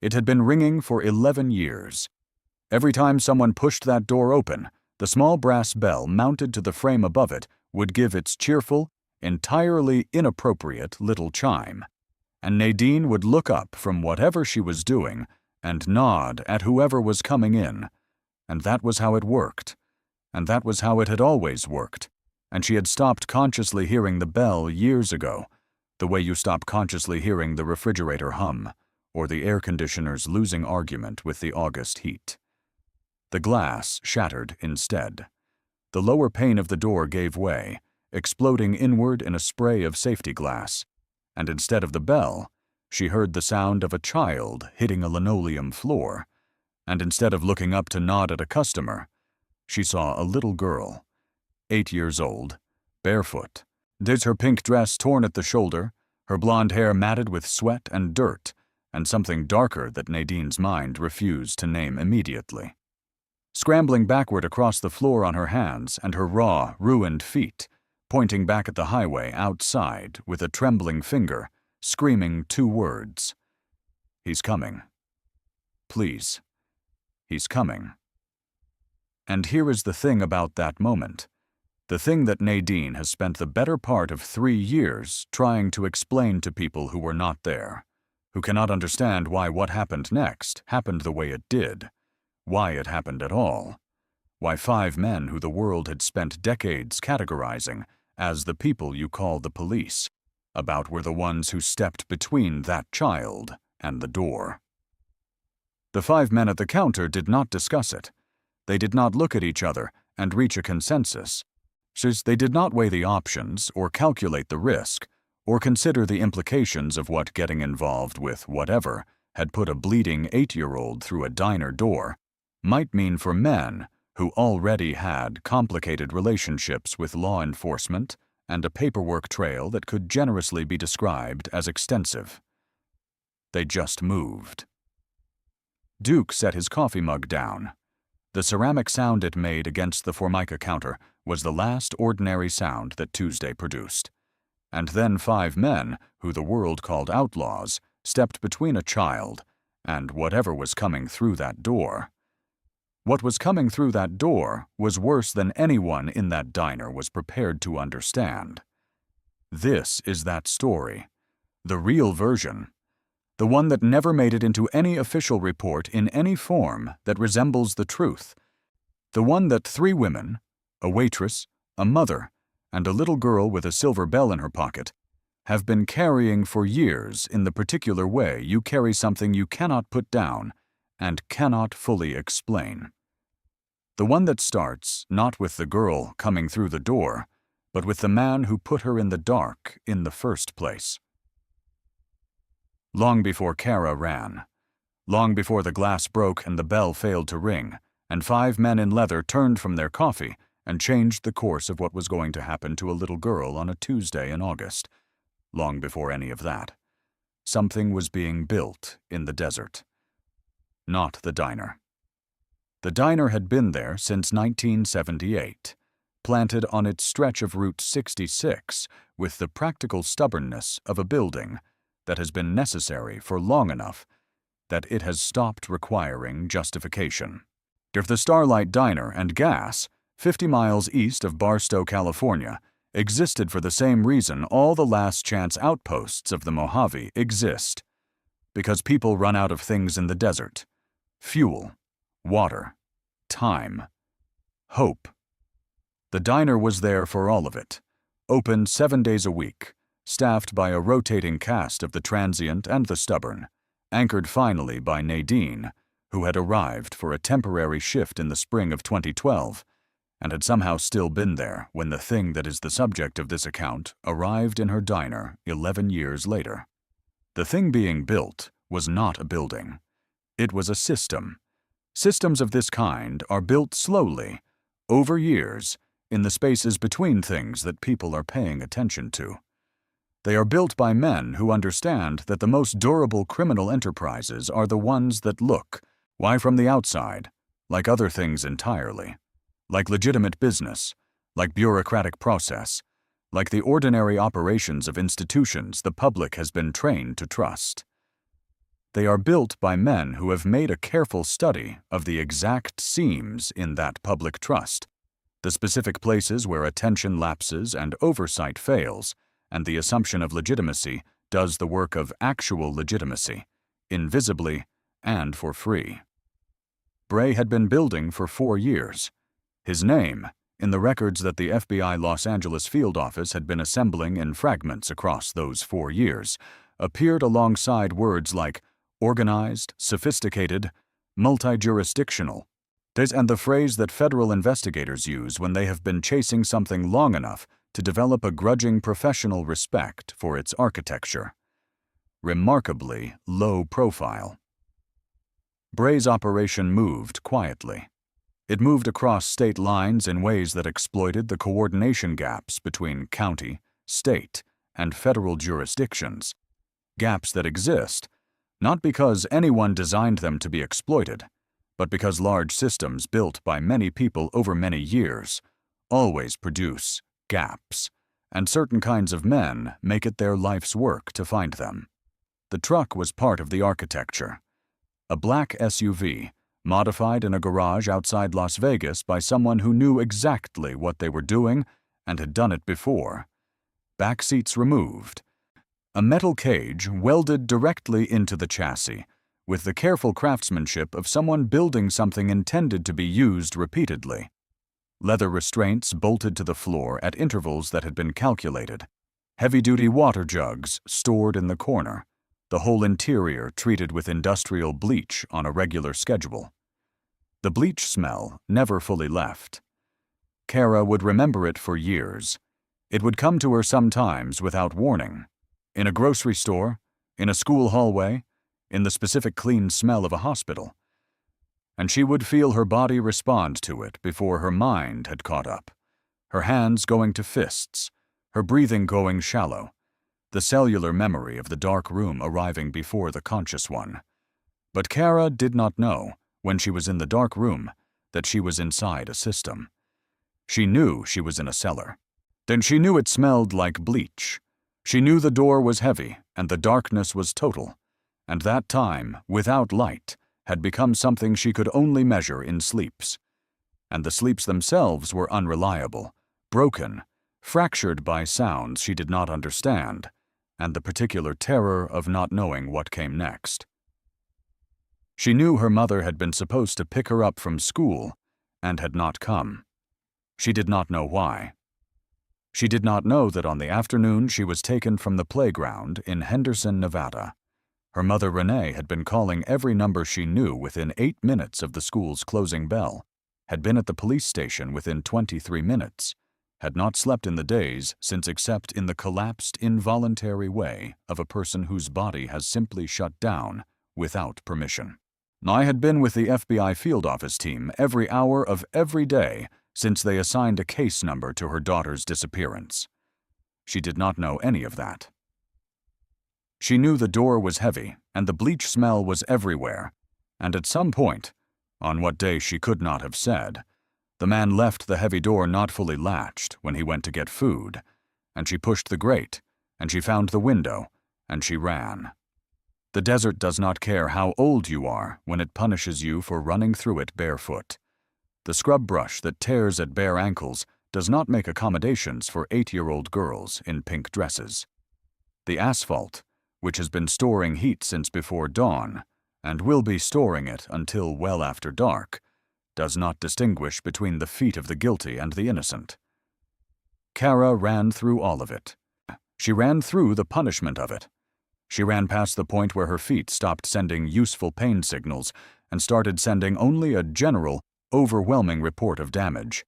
It had been ringing for 11 years. Every time someone pushed that door open, the small brass bell mounted to the frame above it would give its cheerful, entirely inappropriate little chime, and Nadine would look up from whatever she was doing and nod at whoever was coming in, and that was how it worked, and that was how it had always worked, and she had stopped consciously hearing the bell years ago, the way you stop consciously hearing the refrigerator hum, or the air conditioner's losing argument with the August heat. The glass shattered instead. The lower pane of the door gave way, exploding inward in a spray of safety glass, and instead of the bell, she heard the sound of a child hitting a linoleum floor, and instead of looking up to nod at a customer, she saw a little girl, 8 years old, barefoot, her pink dress torn at the shoulder, her blonde hair matted with sweat and dirt, and something darker that Nadine's mind refused to name immediately. Scrambling backward across the floor on her hands and her raw, ruined feet, pointing back at the highway outside with a trembling finger, screaming 2 words. He's coming. Please. He's coming. And here is the thing about that moment. The thing that Nadine has spent the better part of 3 years trying to explain to people who were not there, who cannot understand why what happened next happened the way it did, why it happened at all, why 5 men who the world had spent decades categorizing as the people you call the police about were the ones who stepped between that child and the door. The 5 men at the counter did not discuss it. They did not look at each other and reach a consensus. They did not weigh the options or calculate the risk or consider the implications of what getting involved with whatever had put a bleeding 8-year-old through a diner door might mean for men who already had complicated relationships with law enforcement and a paperwork trail that could generously be described as extensive. They just moved. Duke set his coffee mug down. The ceramic sound it made against the Formica counter was the last ordinary sound that Tuesday produced. And then 5 men, who the world called outlaws, stepped between a child and whatever was coming through that door. What was coming through that door was worse than anyone in that diner was prepared to understand. This is that story, the real version, the one that never made it into any official report in any form that resembles the truth, the one that 3 women, a waitress, a mother, and a little girl with a silver bell in her pocket, have been carrying for years in the particular way you carry something you cannot put down and cannot fully explain. The one that starts not with the girl coming through the door, but with the man who put her in the dark in the first place. Long before Kara ran, long before the glass broke and the bell failed to ring, and 5 men in leather turned from their coffee and changed the course of what was going to happen to a little girl on a Tuesday in August, long before any of that, something was being built in the desert. Not the diner. The diner had been there since 1978, planted on its stretch of Route 66 with the practical stubbornness of a building that has been necessary for long enough that it has stopped requiring justification. If the Starlight Diner and Gas, 50 miles east of Barstow, California, existed for the same reason all the last chance outposts of the Mojave exist, because people run out of things in the desert: fuel, water, time, hope. The diner was there for all of it, open 7 days a week, staffed by a rotating cast of the transient and the stubborn, anchored finally by Nadine, who had arrived for a temporary shift in the spring of 2012, and had somehow still been there when the thing that is the subject of this account arrived in her diner 11 years later. The thing being built was not a building. It was a system. Systems of this kind are built slowly, over years, in the spaces between things that people are paying attention to. They are built by men who understand that the most durable criminal enterprises are the ones that look, why from the outside, like other things entirely, like legitimate business, like bureaucratic process, like the ordinary operations of institutions the public has been trained to trust. They are built by men who have made a careful study of the exact seams in that public trust, the specific places where attention lapses and oversight fails, and the assumption of legitimacy does the work of actual legitimacy, invisibly and for free. Bray had been building for 4 years. His name, in the records that the FBI Los Angeles field office had been assembling in fragments across those 4 years, appeared alongside words like organized, sophisticated, multi-jurisdictional, and the phrase that federal investigators use when they have been chasing something long enough to develop a grudging professional respect for its architecture. Remarkably low profile. Bray's operation moved quietly. It moved across state lines in ways that exploited the coordination gaps between county, state, and federal jurisdictions. Gaps that exist, not because anyone designed them to be exploited, but because large systems built by many people over many years always produce gaps, and certain kinds of men make it their life's work to find them. The truck was part of the architecture. A black SUV, modified in a garage outside Las Vegas by someone who knew exactly what they were doing and had done it before. Back seats removed. A metal cage welded directly into the chassis, with the careful craftsmanship of someone building something intended to be used repeatedly. Leather restraints bolted to the floor at intervals that had been calculated. Heavy-duty water jugs stored in the corner. The whole interior treated with industrial bleach on a regular schedule. The bleach smell never fully left. Kara would remember it for years. It would come to her sometimes without warning. In a grocery store, in a school hallway, in the specific clean smell of a hospital. And she would feel her body respond to it before her mind had caught up. Her hands going to fists, her breathing going shallow, the cellular memory of the dark room arriving before the conscious one. But Kara did not know, when she was in the dark room, that she was inside a system. She knew she was in a cellar. Then she knew it smelled like bleach. She knew the door was heavy and the darkness was total, and that time, without light, had become something she could only measure in sleeps. And the sleeps themselves were unreliable, broken, fractured by sounds she did not understand, and the particular terror of not knowing what came next. She knew her mother had been supposed to pick her up from school and had not come. She did not know why. She did not know that on the afternoon she was taken from the playground in Henderson, Nevada. Her mother Renee had been calling every number she knew within 8 minutes of the school's closing bell, had been at the police station within 23 minutes, had not slept in the days since except in the collapsed involuntary way of a person whose body has simply shut down without permission. I had been with the FBI field office team every hour of every day since they assigned a case number to her daughter's disappearance. She did not know any of that. She knew the door was heavy and the bleach smell was everywhere, and at some point, on what day she could not have said, the man left the heavy door not fully latched when he went to get food, and she pushed the grate, and she found the window, and she ran. The desert does not care how old you are when it punishes you for running through it barefoot. The scrub brush that tears at bare ankles does not make accommodations for 8-year-old girls in pink dresses. The asphalt, which has been storing heat since before dawn, and will be storing it until well after dark, does not distinguish between the feet of the guilty and the innocent. Kara ran through all of it. She ran through the punishment of it. She ran past the point where her feet stopped sending useful pain signals and started sending only a general, overwhelming report of damage,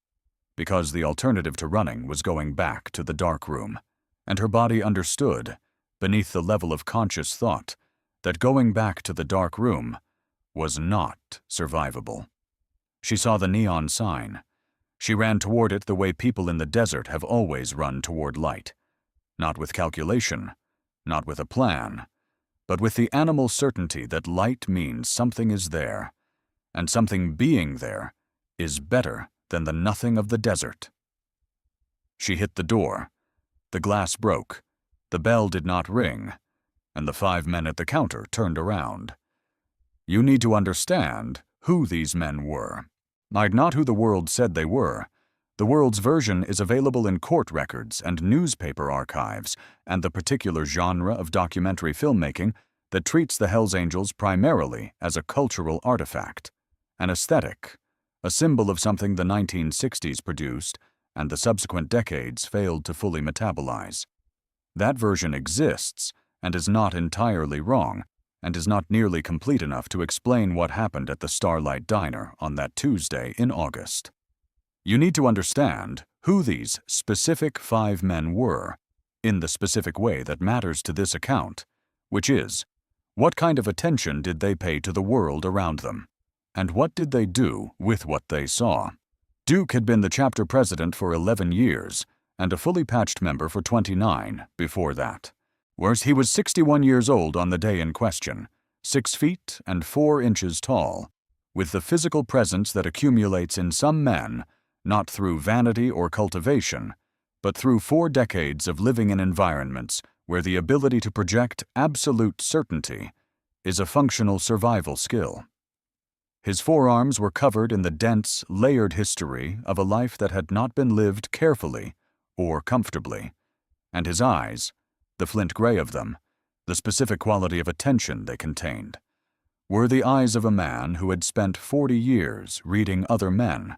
because the alternative to running was going back to the dark room, and her body understood, beneath the level of conscious thought, that going back to the dark room was not survivable. She saw the neon sign. She ran toward it the way people in the desert have always run toward light, not with calculation, not with a plan, but with the animal certainty that light means something is there, and something being there is better than the nothing of the desert. She hit the door. The glass broke. The bell did not ring. and the 5 men at the counter turned around. You need to understand who these men were. Not who the world said they were. The world's version is available in court records and newspaper archives, and the particular genre of documentary filmmaking that treats the Hells Angels primarily as a cultural artifact, an aesthetic, a symbol of something the 1960s produced and the subsequent decades failed to fully metabolize. That version exists and is not entirely wrong, and is not nearly complete enough to explain what happened at the Starlight Diner on that Tuesday in August. You need to understand who these specific 5 men were, in the specific way that matters to this account, which is, what kind of attention did they pay to the world around them, and what did they do with what they saw? Duke had been the chapter president for 11 years, and a fully patched member for 29 before that. Worse, he was 61 years old on the day in question, 6 feet and 4 inches tall, with the physical presence that accumulates in some men, not through vanity or cultivation, but through 4 decades of living in environments where the ability to project absolute certainty is a functional survival skill. His forearms were covered in the dense, layered history of a life that had not been lived carefully or comfortably, and his eyes, the flint gray of them, the specific quality of attention they contained, were the eyes of a man who had spent 40 years reading other men,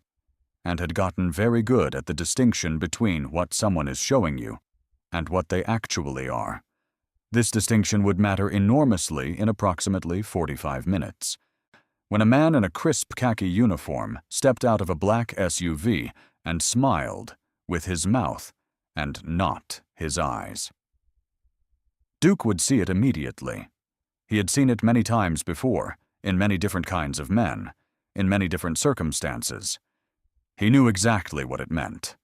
and had gotten very good at the distinction between what someone is showing you and what they actually are. This distinction would matter enormously in approximately 45 minutes. When a man in a crisp khaki uniform stepped out of a black SUV and smiled with his mouth and not his eyes. Duke would see it immediately. He had seen it many times before, in many different kinds of men, in many different circumstances. He knew exactly what it meant.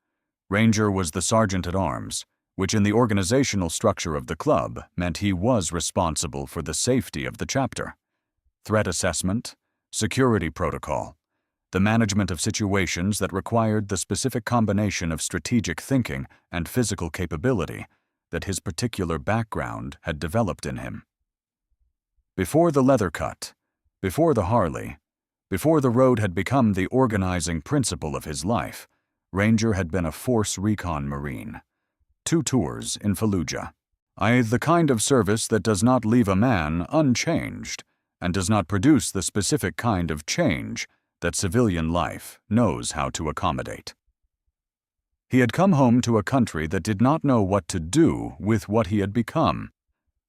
Ranger was the sergeant-at-arms, which in the organizational structure of the club meant he was responsible for the safety of the chapter. Threat assessment, security protocol, the management of situations that required the specific combination of strategic thinking and physical capability that his particular background had developed in him. Before the leather cut, before the Harley, before the road had become the organizing principle of his life, Ranger had been a force recon Marine. 2 tours in Fallujah. The kind of service that does not leave a man unchanged and does not produce the specific kind of change that civilian life knows how to accommodate. He had come home to a country that did not know what to do with what he had become,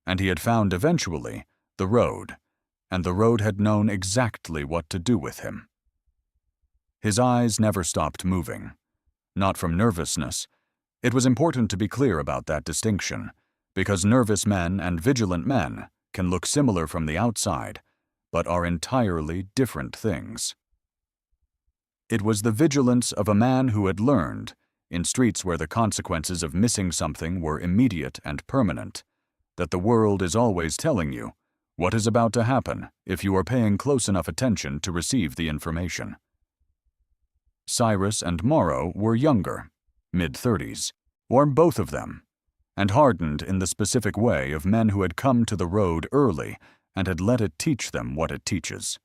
and he had found eventually the road, and the road had known exactly what to do with him. His eyes never stopped moving. Not from nervousness. It was important to be clear about that distinction, because nervous men and vigilant men can look similar from the outside, but are entirely different things. It was the vigilance of a man who had learned, in streets where the consequences of missing something were immediate and permanent, that the world is always telling you what is about to happen if you are paying close enough attention to receive the information. Cyrus and Morrow were younger, mid-30s, or both of them, and hardened in the specific way of men who had come to the road early and had let it teach them what it teaches.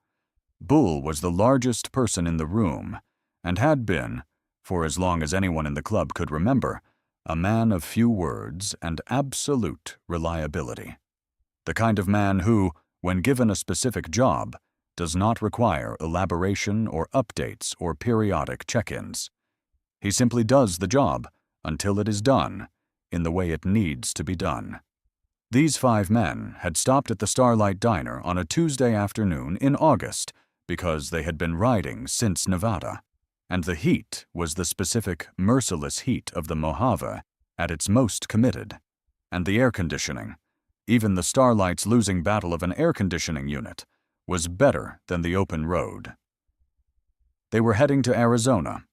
Bull was the largest person in the room, and had been, for as long as anyone in the club could remember, a man of few words and absolute reliability. The kind of man who, when given a specific job, does not require elaboration or updates or periodic check-ins. He simply does the job until it is done, in the way it needs to be done. These 5 men had stopped at the Starlight Diner on a Tuesday afternoon in August because they had been riding since Nevada, and the heat was the specific, merciless heat of the Mojave at its most committed, and the air conditioning, even the Starlight's losing battle of an air conditioning unit, was better than the open road. They were heading to Arizona,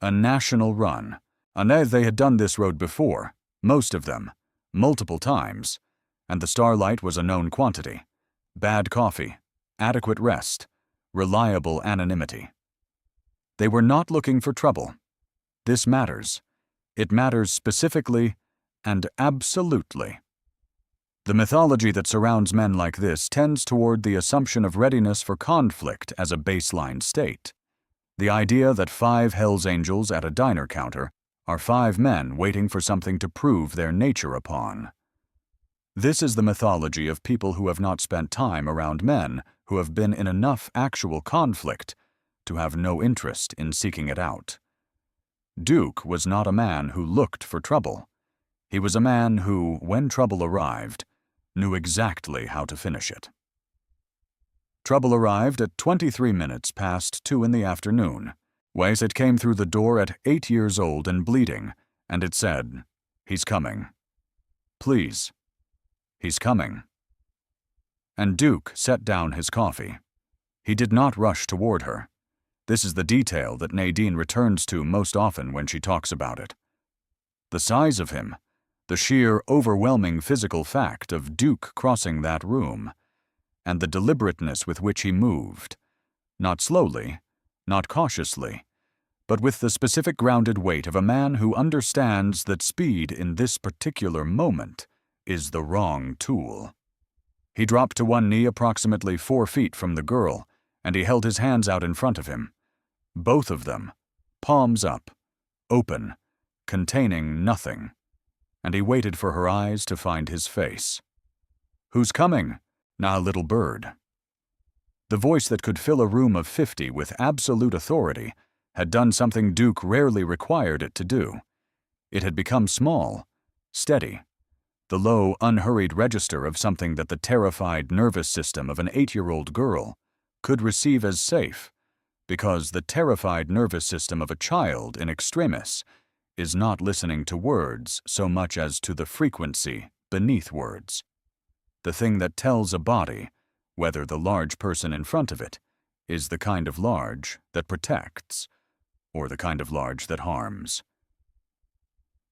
a national run, and they had done this road before, most of them, multiple times, and the Starlight was a known quantity. Bad coffee, adequate rest, reliable anonymity. They were not looking for trouble. This matters. It matters specifically and absolutely. The mythology that surrounds men like this tends toward the assumption of readiness for conflict as a baseline state. The idea that 5 Hell's Angels at a diner counter are 5 men waiting for something to prove their nature upon. This is the mythology of people who have not spent time around men who have been in enough actual conflict to have no interest in seeking it out. Duke was not a man who looked for trouble. He was a man who, when trouble arrived, knew exactly how to finish it. Trouble arrived at 23 minutes past 2 in the afternoon. It came through the door at 8 years old and bleeding, and it said, "He's coming. Please. He's coming." And Duke set down his coffee. He did not rush toward her. This is the detail that Nadine returns to most often when she talks about it. The size of him, the sheer, overwhelming physical fact of Duke crossing that room, and the deliberateness with which he moved, not slowly, not cautiously, but with the specific grounded weight of a man who understands that speed in this particular moment is the wrong tool. He dropped to one knee approximately 4 feet from the girl, and he held his hands out in front of him. Both of them, palms up, open, containing nothing, and he waited for her eyes to find his face. "Who's coming? Now, little bird." The voice that could fill a room of 50 with absolute authority had done something Duke rarely required it to do. It had become small, steady, the low, unhurried register of something that the terrified nervous system of an 8-year-old girl could receive as safe, because the terrified nervous system of a child in extremis is not listening to words so much as to the frequency beneath words. The thing that tells a body whether the large person in front of it is the kind of large that protects or the kind of large that harms.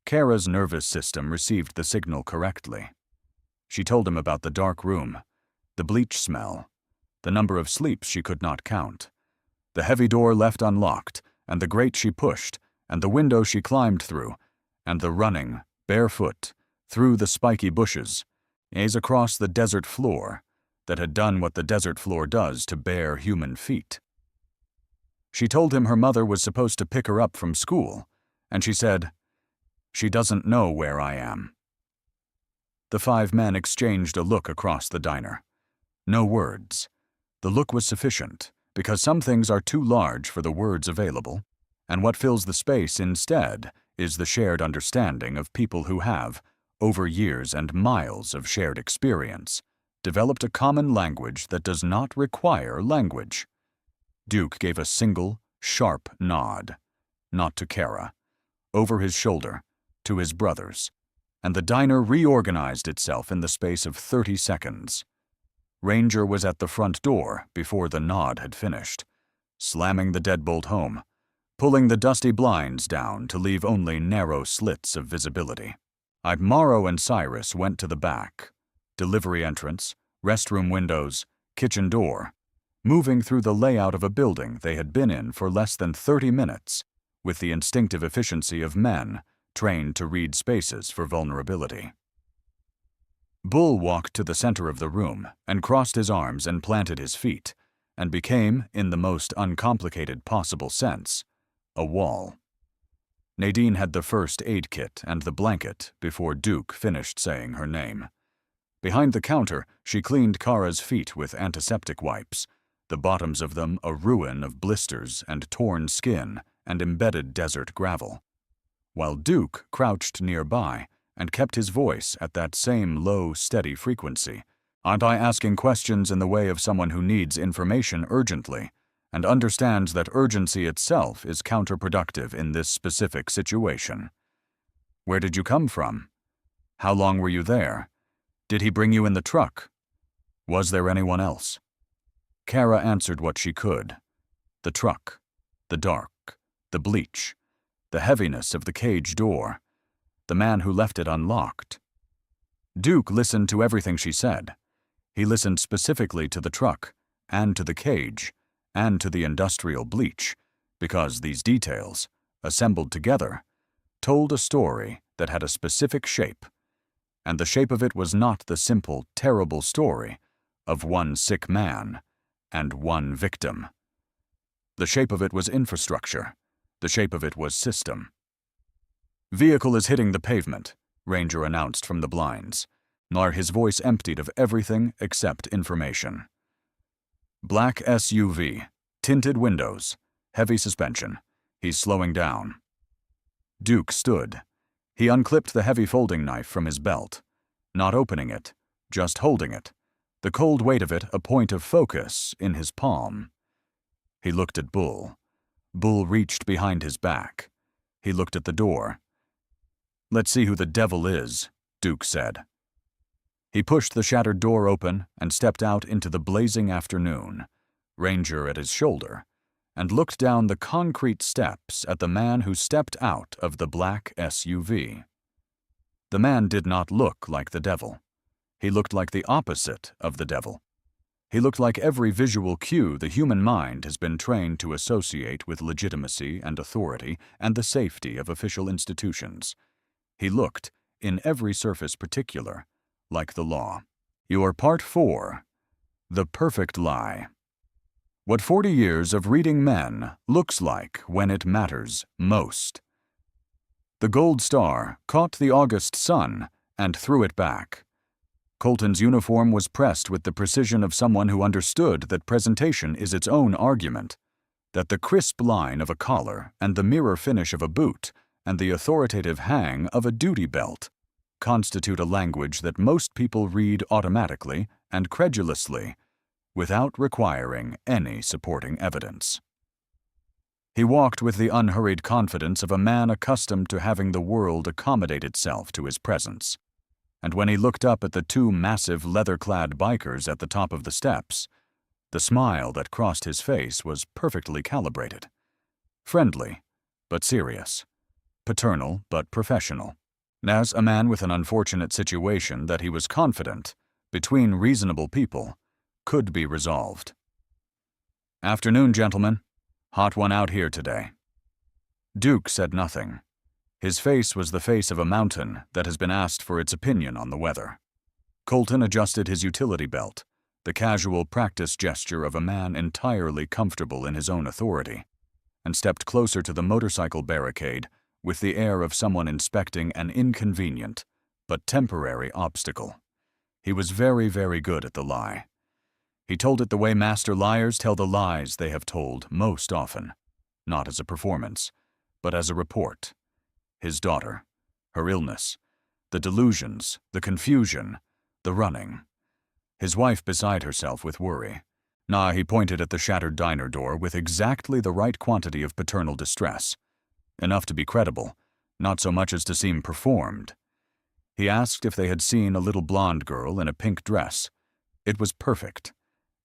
Kara's nervous system received the signal correctly. She told him about the dark room, the bleach smell, the number of sleeps she could not count, the heavy door left unlocked, and the grate she pushed, and the window she climbed through, and the running, barefoot, through the spiky bushes, across the desert floor that had done what the desert floor does to bare human feet. She told him her mother was supposed to pick her up from school, and she said, "She doesn't know where I am." The 5 men exchanged a look across the diner. No words. The look was sufficient, because some things are too large for the words available, and what fills the space instead is the shared understanding of people who have, over years and miles of shared experience, developed a common language that does not require language. Duke gave a single, sharp nod, not to Kara, over his shoulder, to his brothers, and the diner reorganized itself in the space of 30 seconds. Ranger was at the front door before the nod had finished, slamming the deadbolt home, pulling the dusty blinds down to leave only narrow slits of visibility. Morrow and Cyrus went to the back, delivery entrance, restroom windows, kitchen door, moving through the layout of a building they had been in for less than 30 minutes, with the instinctive efficiency of men trained to read spaces for vulnerability. Bull walked to the center of the room and crossed his arms and planted his feet, and became, in the most uncomplicated possible sense, a wall. Nadine had the first aid kit and the blanket before Duke finished saying her name. Behind the counter, she cleaned Kara's feet with antiseptic wipes, the bottoms of them a ruin of blisters and torn skin and embedded desert gravel, while Duke crouched nearby and kept his voice at that same low, steady frequency. "Aren't I asking questions in the way of someone who needs information urgently and understands that urgency itself is counterproductive in this specific situation? Where did you come from? How long were you there? Did he bring you in the truck? Was there anyone else?" Kara answered what she could. The truck, the dark, the bleach, the heaviness of the cage door, the man who left it unlocked. Duke listened to everything she said. He listened specifically to the truck, and to the cage, and to the industrial bleach, because these details, assembled together, told a story that had a specific shape, and the shape of it was not the simple, terrible story of one sick man and one victim. The shape of it was infrastructure. The shape of it was system. "Vehicle is hitting the pavement," Ranger announced from the blinds, nor his voice emptied of everything except information. "Black SUV, tinted windows, heavy suspension. He's slowing down." Duke stood. He unclipped the heavy folding knife from his belt, not opening it, just holding it, the cold weight of it a point of focus in his palm. He looked at Bull. Bull reached behind his back. He looked at the door. "Let's see who the devil is," Duke said. He pushed the shattered door open and stepped out into the blazing afternoon, Ranger at his shoulder, and looked down the concrete steps at the man who stepped out of the black SUV. The man did not look like the devil. He looked like the opposite of the devil. He looked like every visual cue the human mind has been trained to associate with legitimacy and authority and the safety of official institutions. He looked, in every surface particular, like the law. Your Part 4. The Perfect Lie. What 40 years of reading men looks like when it matters most. The gold star caught the August sun and threw it back. Colton's uniform was pressed with the precision of someone who understood that presentation is its own argument, that the crisp line of a collar and the mirror finish of a boot and the authoritative hang of a duty belt constitute a language that most people read automatically and credulously, without requiring any supporting evidence. He walked with the unhurried confidence of a man accustomed to having the world accommodate itself to his presence. And when he looked up at the two massive leather-clad bikers at the top of the steps, the smile that crossed his face was perfectly calibrated. Friendly, but serious. Paternal, but professional. As a man with an unfortunate situation that he was confident, between reasonable people, could be resolved. "Afternoon, gentlemen. Hot one out here today." Duke said nothing. His face was the face of a mountain that has been asked for its opinion on the weather. Colton adjusted his utility belt, the casual practice gesture of a man entirely comfortable in his own authority, and stepped closer to the motorcycle barricade with the air of someone inspecting an inconvenient but temporary obstacle. He was very, very good at the lie. He told it the way master liars tell the lies they have told most often, not as a performance, but as a report. His daughter, her illness, the delusions, the confusion, the running. His wife beside herself with worry. He pointed at the shattered diner door with exactly the right quantity of paternal distress. Enough to be credible, not so much as to seem performed. He asked if they had seen a little blonde girl in a pink dress. It was perfect.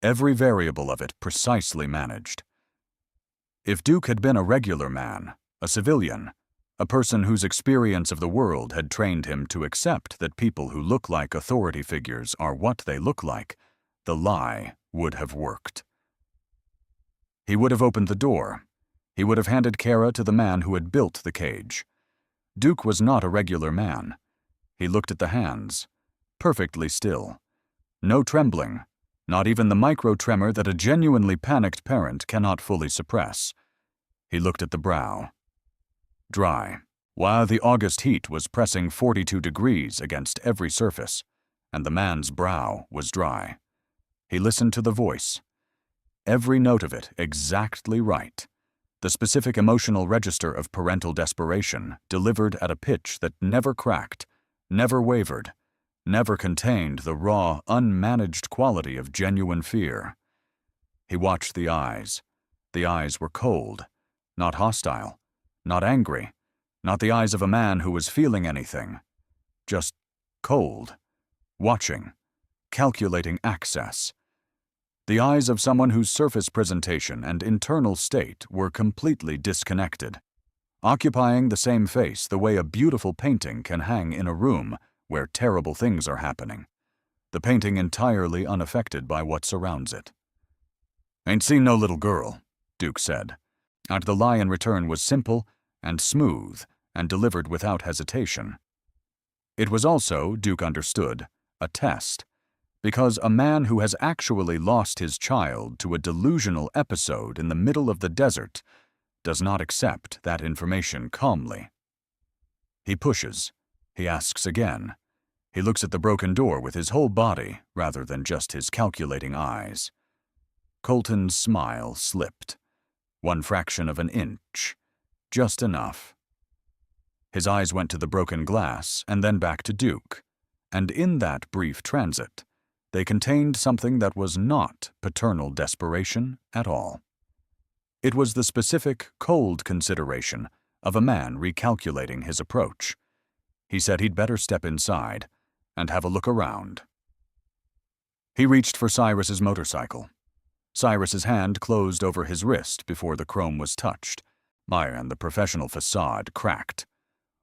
Every variable of it precisely managed. If Duke had been a regular man, a civilian, a person whose experience of the world had trained him to accept that people who look like authority figures are what they look like, the lie would have worked. He would have opened the door. He would have handed Kara to the man who had built the cage. Duke was not a regular man. He looked at the hands, perfectly still. No trembling, not even the micro-tremor that a genuinely panicked parent cannot fully suppress. He looked at the brow. Dry, while the August heat was pressing 42 degrees against every surface, and the man's brow was dry. He listened to the voice. Every note of it exactly right. The specific emotional register of parental desperation delivered at a pitch that never cracked, never wavered, never contained the raw, unmanaged quality of genuine fear. He watched the eyes. The eyes were cold, not hostile, not angry, not the eyes of a man who was feeling anything. Just cold, watching, calculating access. The eyes of someone whose surface presentation and internal state were completely disconnected, occupying the same face the way a beautiful painting can hang in a room where terrible things are happening, the painting entirely unaffected by what surrounds it. "Ain't seen no little girl," Duke said, and the lie in return was simple and smooth and delivered without hesitation. It was also, Duke understood, a test, because a man who has actually lost his child to a delusional episode in the middle of the desert does not accept that information calmly. He pushes. He asks again. He looks at the broken door with his whole body rather than just his calculating eyes. Colton's smile slipped. 1 fraction of an inch. Just enough. His eyes went to the broken glass and then back to Duke, and in that brief transit, they contained something that was not paternal desperation at all. It was the specific, cold consideration of a man recalculating his approach. He said he'd better step inside and have a look around. He reached for Cyrus's motorcycle. Cyrus's hand closed over his wrist before the chrome was touched. And the professional facade cracked.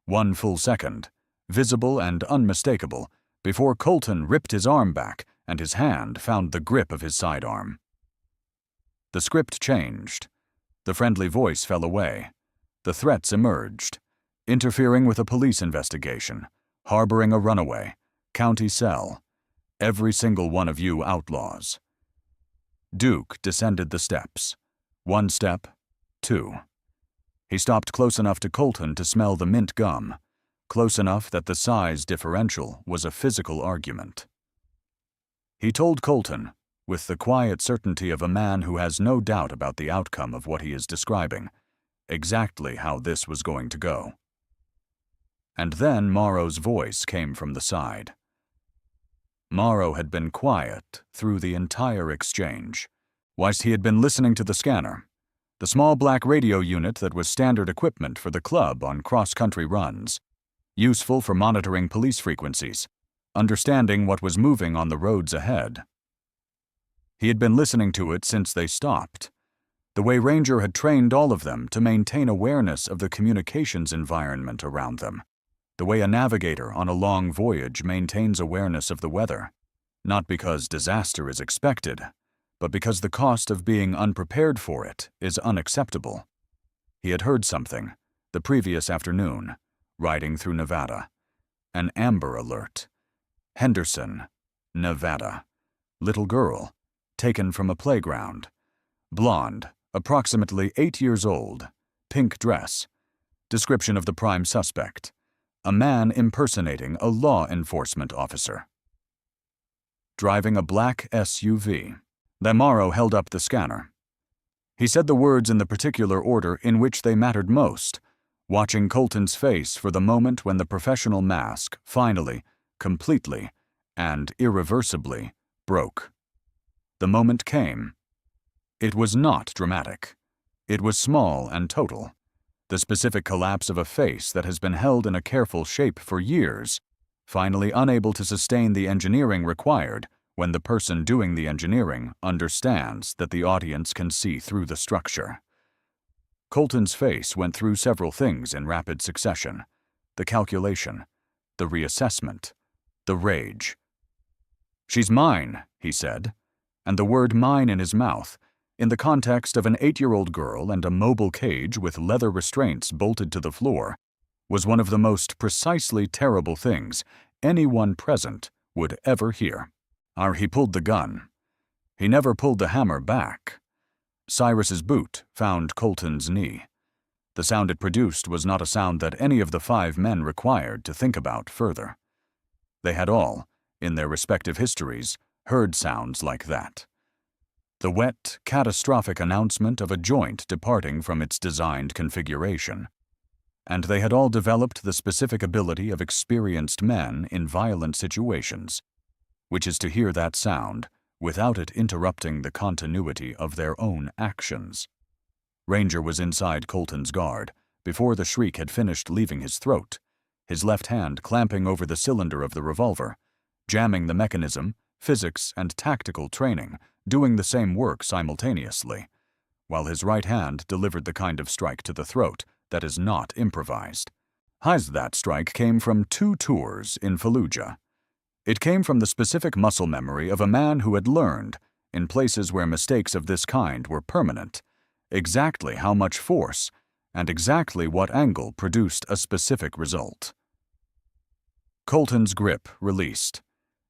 1 full second, visible and unmistakable, before Colton ripped his arm back and his hand found the grip of his sidearm. The script changed. The friendly voice fell away. The threats emerged. Interfering with a police investigation, harboring a runaway, county cell. Every single one of you outlaws. Duke descended the steps. 1 step, 2. He stopped close enough to Colton to smell the mint gum, close enough that the size differential was a physical argument. He told Colton, with the quiet certainty of a man who has no doubt about the outcome of what he is describing, exactly how this was going to go. And then Morrow's voice came from the side. Morrow had been quiet through the entire exchange, whilst he had been listening to the scanner, the small black radio unit that was standard equipment for the club on cross-country runs, useful for monitoring police frequencies, understanding what was moving on the roads ahead. He had been listening to it since they stopped, the way Ranger had trained all of them to maintain awareness of the communications environment around them, the way a navigator on a long voyage maintains awareness of the weather, not because disaster is expected, but because the cost of being unprepared for it is unacceptable. He had heard something, the previous afternoon, riding through Nevada. An Amber Alert. Henderson, Nevada. Little girl, taken from a playground. Blonde, approximately 8 years old, pink dress. Description of the prime suspect. A man impersonating a law enforcement officer. Driving a black SUV. Then Morrow held up the scanner. He said the words in the particular order in which they mattered most, watching Colton's face for the moment when the professional mask finally, completely, and irreversibly broke. The moment came. It was not dramatic. It was small and total. The specific collapse of a face that has been held in a careful shape for years, finally unable to sustain the engineering required when the person doing the engineering understands that the audience can see through the structure. Colton's face went through several things in rapid succession: the calculation, the reassessment, the rage. "She's mine," he said, and the word mine in his mouth, in the context of an 8-year-old girl and a mobile cage with leather restraints bolted to the floor, was one of the most precisely terrible things anyone present would ever hear. He pulled the gun. He never pulled the hammer back. Cyrus's boot found Colton's knee. The sound it produced was not a sound that any of the 5 men required to think about further. They had all, in their respective histories, heard sounds like that. The wet, catastrophic announcement of a joint departing from its designed configuration. And they had all developed the specific ability of experienced men in violent situations, which is to hear that sound without it interrupting the continuity of their own actions. Ranger was inside Colton's guard before the shriek had finished leaving his throat, his left hand clamping over the cylinder of the revolver, jamming the mechanism, physics, and tactical training, doing the same work simultaneously, while his right hand delivered the kind of strike to the throat that is not improvised. That strike came from 2 tours in Fallujah. It came from the specific muscle memory of a man who had learned, in places where mistakes of this kind were permanent, exactly how much force and exactly what angle produced a specific result. Colton's grip released.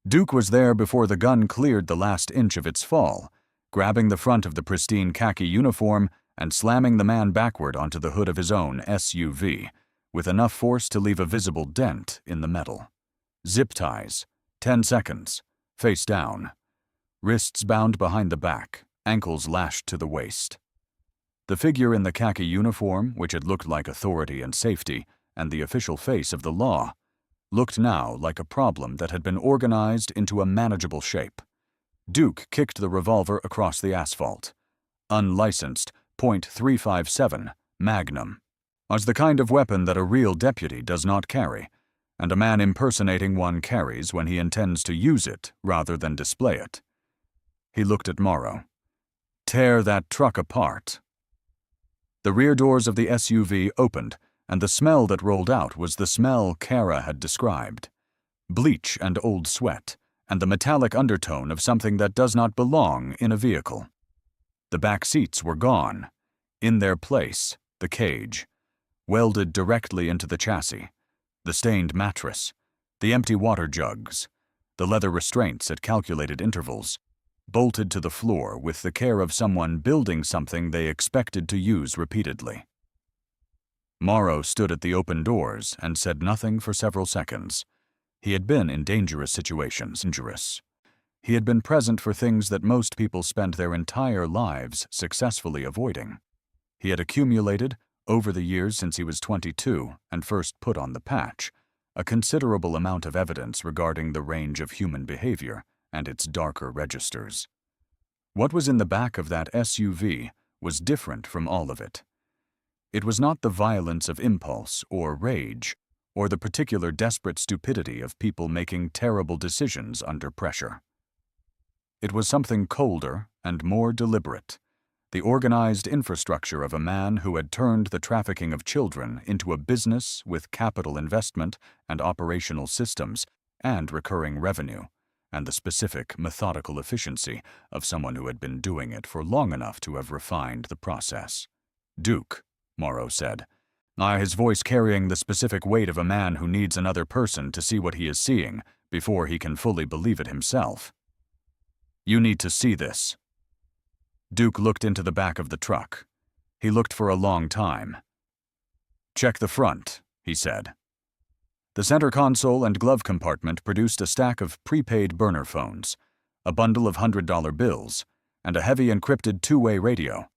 Duke was there before the gun cleared the last inch of its fall, grabbing the front of the pristine khaki uniform and slamming the man backward onto the hood of his own SUV, with enough force to leave a visible dent in the metal. Zip ties. 10 seconds. Face down. Wrists bound behind the back, ankles lashed to the waist. The figure in the khaki uniform, which had looked like authority and safety, and the official face of the law, looked now like a problem that had been organized into a manageable shape. Duke kicked the revolver across the asphalt. Unlicensed .357 Magnum was the kind of weapon that a real deputy does not carry, and a man impersonating one carries when he intends to use it rather than display it. He looked at Morrow. Tear that truck apart. The rear doors of the SUV opened, and the smell that rolled out was the smell Kara had described. Bleach and old sweat, and the metallic undertone of something that does not belong in a vehicle. The back seats were gone. In their place, the cage, welded directly into the chassis, the stained mattress, the empty water jugs, the leather restraints at calculated intervals, bolted to the floor with the care of someone building something they expected to use repeatedly. Morrow stood at the open doors and said nothing for several seconds. He had been in dangerous situations. He had been present for things that most people spend their entire lives successfully avoiding. He had accumulated, over the years since he was 22 and first put on the patch, a considerable amount of evidence regarding the range of human behavior and its darker registers. What was in the back of that SUV was different from all of it. It was not the violence of impulse or rage, or the particular desperate stupidity of people making terrible decisions under pressure. It was something colder and more deliberate, the organized infrastructure of a man who had turned the trafficking of children into a business with capital investment and operational systems and recurring revenue, and the specific, methodical efficiency of someone who had been doing it for long enough to have refined the process. Duke, Morrow said, his voice carrying the specific weight of a man who needs another person to see what he is seeing before he can fully believe it himself. You need to see this. Duke looked into the back of the truck. He looked for a long time. Check the front, he said. The center console and glove compartment produced a stack of prepaid burner phones, a bundle of $100 bills, and a heavy encrypted two-way radio.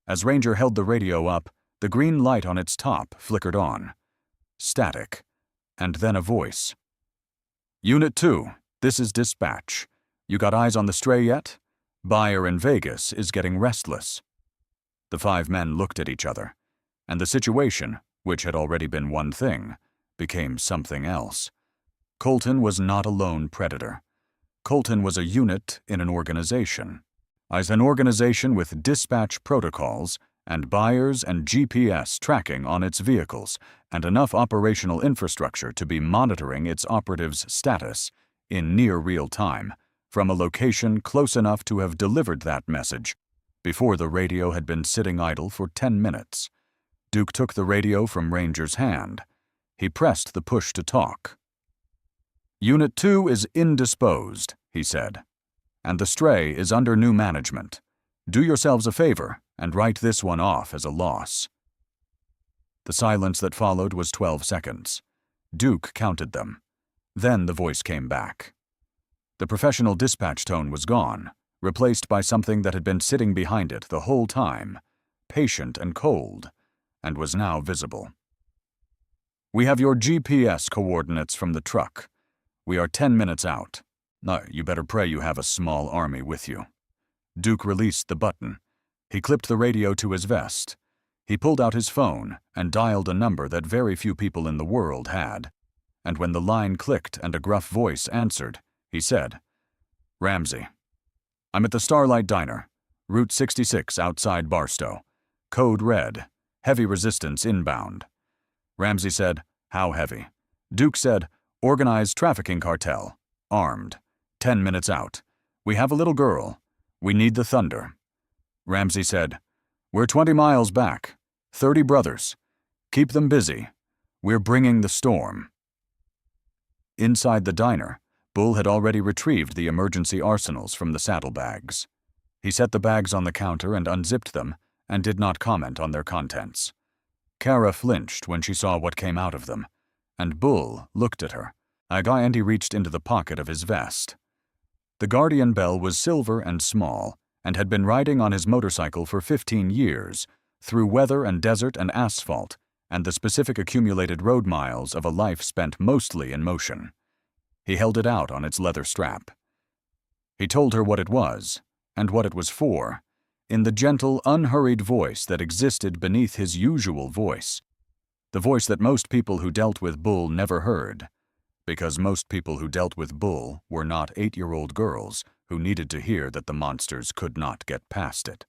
As Ranger held the radio up, the green light on its top flickered on. Static. And then a voice. Unit 2, this is dispatch. You got eyes on the stray yet? Buyer in Vegas is getting restless. The 5 men looked at each other, and the situation, which had already been one thing, became something else. Colton was not a lone predator. Colton was a unit in an organization. As an organization with dispatch protocols and buyers and GPS tracking on its vehicles and enough operational infrastructure to be monitoring its operatives' status in near real time from a location close enough to have delivered that message before the radio had been sitting idle for 10 minutes. Duke took the radio from Ranger's hand. He pressed the push to talk. Unit 2 is indisposed, he said, and the stray is under new management. Do yourselves a favor and write this one off as a loss. The silence that followed was 12 seconds. Duke counted them. Then the voice came back. The professional dispatch tone was gone, replaced by something that had been sitting behind it the whole time, patient and cold, and was now visible. We have your GPS coordinates from the truck. We are 10 minutes out. No, you better pray you have a small army with you. Duke released the button. He clipped the radio to his vest. He pulled out his phone and dialed a number that very few people in the world had. And when the line clicked and a gruff voice answered, he said, Ramsey. I'm at the Starlight Diner, Route 66 outside Barstow. Code red. Heavy resistance inbound. Ramsey said, how heavy? Duke said, organized trafficking cartel. Armed. 10 minutes out. We have a little girl. We need the thunder. Ramsey said, we're 20 miles back. 30 brothers. Keep them busy. We're bringing the storm. Inside the diner, Bull had already retrieved the emergency arsenals from the saddlebags. He set the bags on the counter and unzipped them, and did not comment on their contents. Kara flinched when she saw what came out of them, and Bull looked at her, and he reached into the pocket of his vest. The Guardian Bell was silver and small, and had been riding on his motorcycle for 15 years, through weather and desert and asphalt, and the specific accumulated road miles of a life spent mostly in motion. He held it out on its leather strap. He told her what it was, and what it was for, in the gentle, unhurried voice that existed beneath his usual voice, the voice that most people who dealt with Bull never heard, because most people who dealt with Bull were not 8-year-old girls who needed to hear that the monsters could not get past it.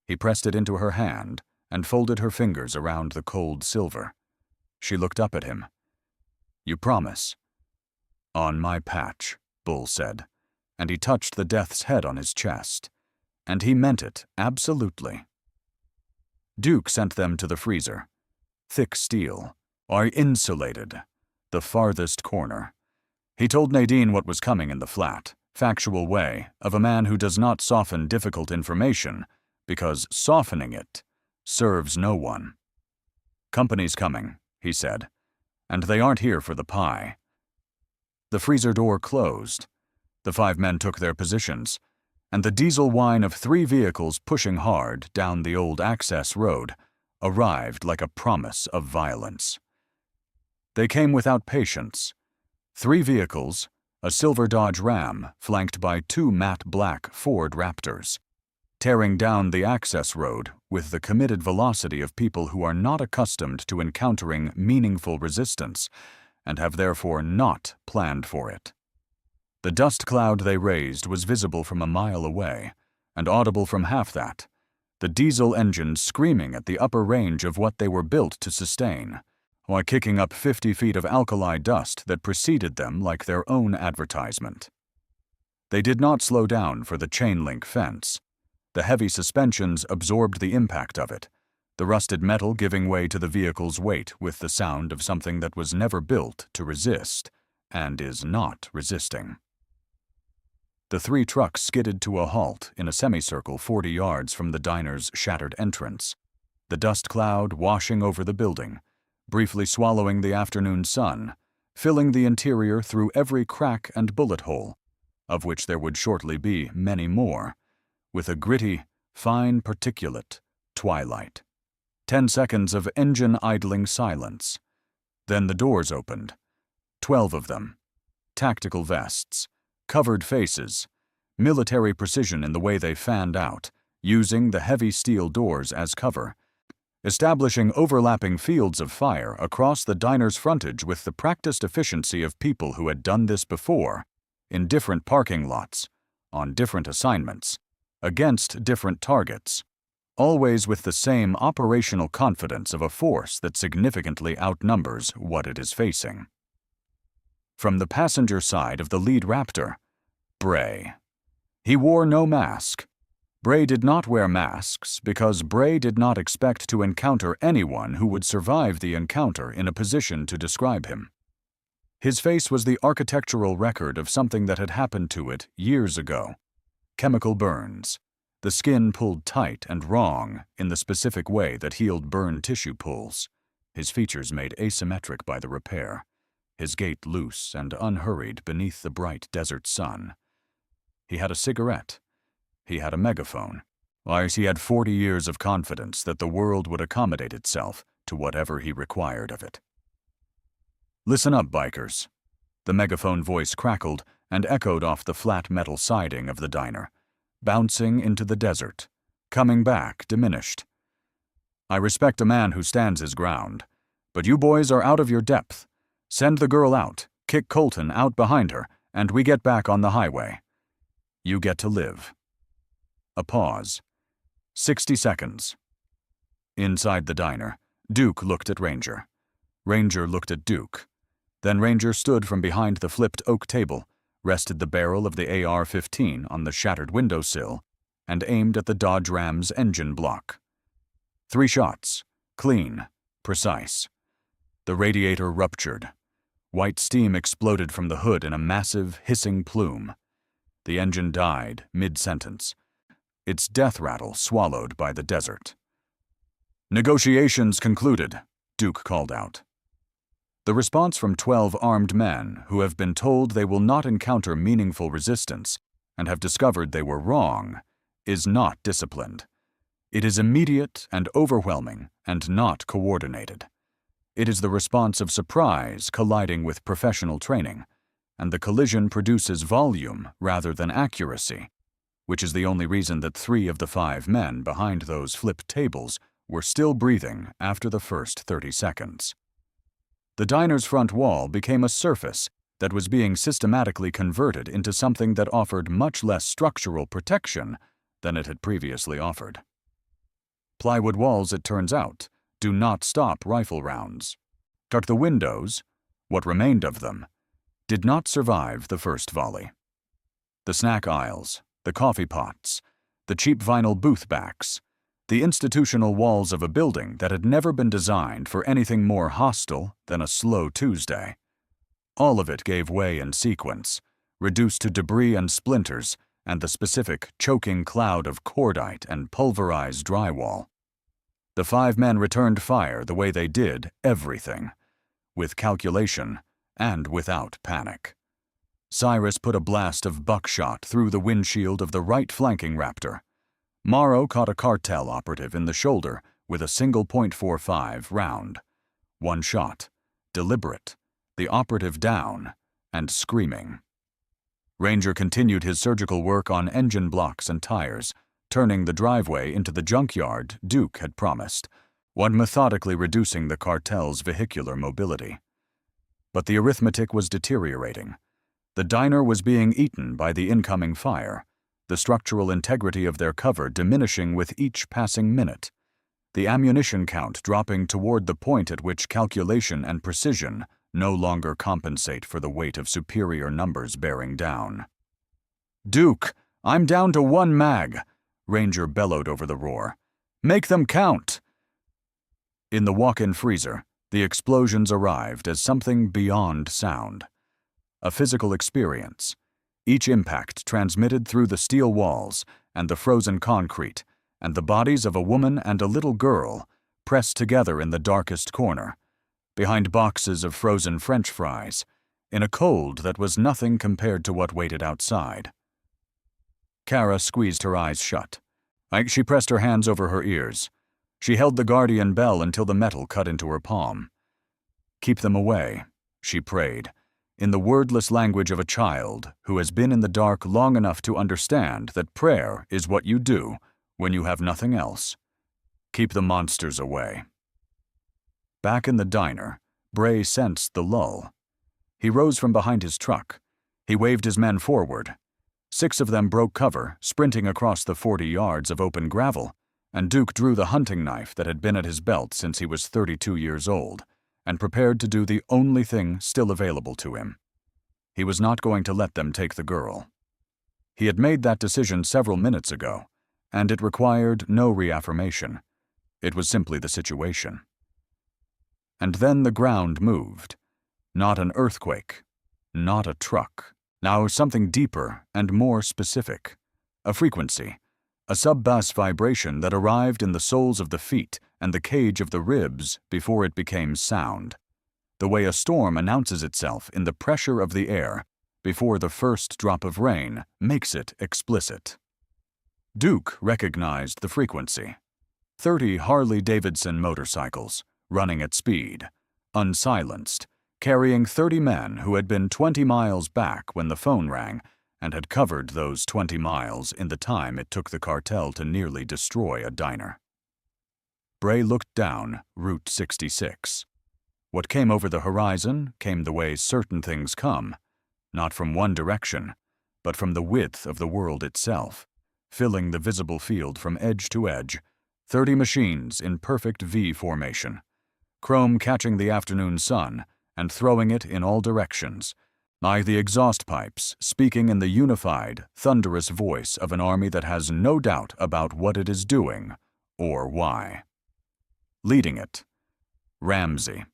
He pressed it into her hand and folded her fingers around the cold silver. She looked up at him. "You promise?" "On my patch," Bull said, and he touched the death's head on his chest. And he meant it, absolutely. Duke sent them to the freezer. Thick steel, or insulated, the farthest corner. He told Nadine what was coming in the flat, factual way of a man who does not soften difficult information, because softening it serves no one. "Company's coming," he said, "and they aren't here for the pie." The freezer door closed. The 5 men took their positions, and the diesel whine of 3 vehicles pushing hard down the old access road arrived like a promise of violence. They came without patience. 3 vehicles, a silver Dodge Ram flanked by 2 matte black Ford Raptors, tearing down the access road with the committed velocity of people who are not accustomed to encountering meaningful resistance and have therefore not planned for it. The dust cloud they raised was visible from a mile away, and audible from half that, the diesel engines screaming at the upper range of what they were built to sustain, while kicking up 50 feet of alkali dust that preceded them like their own advertisement. They did not slow down for the chain-link fence. The heavy suspensions absorbed the impact of it, the rusted metal giving way to the vehicle's weight with the sound of something that was never built to resist, and is not resisting. The 3 trucks skidded to a halt in a semicircle 40 yards from the diner's shattered entrance, the dust cloud washing over the building, briefly swallowing the afternoon sun, filling the interior through every crack and bullet hole, of which there would shortly be many more, with a gritty, fine particulate twilight. 10 seconds of engine idling silence. Then the doors opened. 12 of them. Tactical vests. Covered faces, military precision in the way they fanned out, using the heavy steel doors as cover, establishing overlapping fields of fire across the diner's frontage with the practiced efficiency of people who had done this before, in different parking lots, on different assignments, against different targets, always with the same operational confidence of a force that significantly outnumbers what it is facing. From the passenger side of the lead Raptor, Bray. He wore no mask. Bray did not wear masks because Bray did not expect to encounter anyone who would survive the encounter in a position to describe him. His face was the architectural record of something that had happened to it years ago. Chemical burns. The skin pulled tight and wrong in the specific way that healed burn tissue pulls, his features made asymmetric by the repair. His gait loose and unhurried beneath the bright desert sun. He had a cigarette. He had a megaphone. He had 40 years of confidence that the world would accommodate itself to whatever he required of it. "Listen up, bikers." The megaphone voice crackled and echoed off the flat metal siding of the diner, bouncing into the desert, coming back diminished. "I respect a man who stands his ground, but you boys are out of your depth. Send the girl out, kick Colton out behind her, and we get back on the highway. You get to live." A pause. 60 seconds. Inside the diner, Duke looked at Ranger. Ranger looked at Duke. Then Ranger stood from behind the flipped oak table, rested the barrel of the AR-15 on the shattered windowsill, and aimed at the Dodge Ram's engine block. 3 shots. Clean. Precise. The radiator ruptured. White steam exploded from the hood in a massive, hissing plume. The engine died mid-sentence, its death rattle swallowed by the desert. "Negotiations concluded," Duke called out. The response from 12 armed men who have been told they will not encounter meaningful resistance and have discovered they were wrong is not disciplined. It is immediate and overwhelming and not coordinated. It is the response of surprise colliding with professional training, and the collision produces volume rather than accuracy, which is the only reason that 3 of the 5 men behind those flipped tables were still breathing after the first 30 seconds. The diner's front wall became a surface that was being systematically converted into something that offered much less structural protection than it had previously offered. Plywood walls, it turns out, do not stop rifle rounds. But the windows, what remained of them, did not survive the first volley. The snack aisles, the coffee pots, the cheap vinyl booth backs, the institutional walls of a building that had never been designed for anything more hostile than a slow Tuesday. All of it gave way in sequence, reduced to debris and splinters and the specific choking cloud of cordite and pulverized drywall. The 5 men returned fire the way they did everything, with calculation and without panic. Cyrus put a blast of buckshot through the windshield of the right flanking Raptor. Morrow caught a cartel operative in the shoulder with a single .45 round. One shot, deliberate, the operative down and screaming. Ranger continued his surgical work on engine blocks and tires, turning the driveway into the junkyard Duke had promised, one methodically reducing the cartel's vehicular mobility. But the arithmetic was deteriorating. The diner was being eaten by the incoming fire, the structural integrity of their cover diminishing with each passing minute, the ammunition count dropping toward the point at which calculation and precision no longer compensate for the weight of superior numbers bearing down. "Duke, I'm down to 1 mag," Ranger bellowed over the roar. "Make them count!" In the walk-in freezer, the explosions arrived as something beyond sound. A physical experience, each impact transmitted through the steel walls and the frozen concrete, and the bodies of a woman and a little girl pressed together in the darkest corner, behind boxes of frozen French fries, in a cold that was nothing compared to what waited outside. Kara squeezed her eyes shut. She pressed her hands over her ears. She held the guardian bell until the metal cut into her palm. "Keep them away," she prayed, in the wordless language of a child who has been in the dark long enough to understand that prayer is what you do when you have nothing else. "Keep the monsters away." Back in the diner, Bray sensed the lull. He rose from behind his truck. He waved his men forward. 6 of them broke cover, sprinting across the 40 yards of open gravel, and Duke drew the hunting knife that had been at his belt since he was 32 years old, and prepared to do the only thing still available to him. He was not going to let them take the girl. He had made that decision several minutes ago, and it required no reaffirmation. It was simply the situation. And then the ground moved. Not an earthquake, not a truck. Now something deeper and more specific. A frequency, a sub-bass vibration that arrived in the soles of the feet and the cage of the ribs before it became sound. The way a storm announces itself in the pressure of the air before the first drop of rain makes it explicit. Duke recognized the frequency. 30 Harley-Davidson motorcycles, running at speed, unsilenced, carrying 30 men who had been 20 miles back when the phone rang and had covered those 20 miles in the time it took the cartel to nearly destroy a diner. Bray looked down Route 66. What came over the horizon came the way certain things come, not from one direction, but from the width of the world itself, filling the visible field from edge to edge, 30 machines in perfect V formation, chrome catching the afternoon sun and throwing it in all directions, like the exhaust pipes speaking in the unified, thunderous voice of an army that has no doubt about what it is doing or why. Leading it, Ramsey.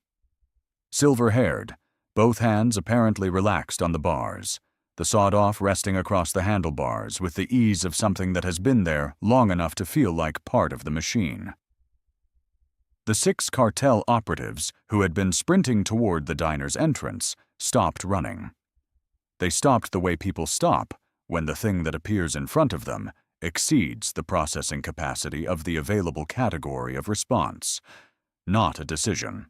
Silver-haired, both hands apparently relaxed on the bars, the sawed-off resting across the handlebars with the ease of something that has been there long enough to feel like part of the machine. The 6 cartel operatives who had been sprinting toward the diner's entrance stopped running. They stopped the way people stop when the thing that appears in front of them exceeds the processing capacity of the available category of response. Not a decision.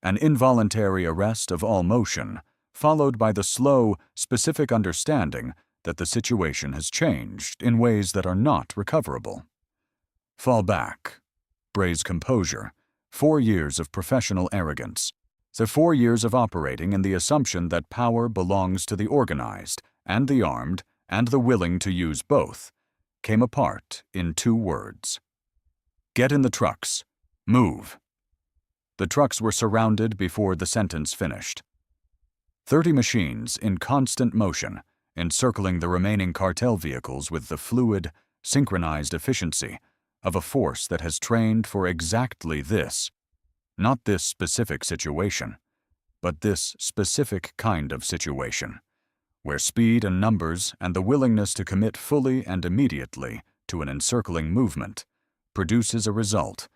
An involuntary arrest of all motion, followed by the slow, specific understanding that the situation has changed in ways that are not recoverable. Fall back. Bray's composure. 4 years of professional arrogance. The 4 years of operating in the assumption that power belongs to the organized, and the armed, and the willing to use both, came apart in 2 words. Get in the trucks. Move. The trucks were surrounded before the sentence finished. 30 machines in constant motion, encircling the remaining cartel vehicles with the fluid, synchronized efficiency of a force that has trained for exactly this. Not this specific situation, but this specific kind of situation, where speed and numbers and the willingness to commit fully and immediately to an encircling movement produces a result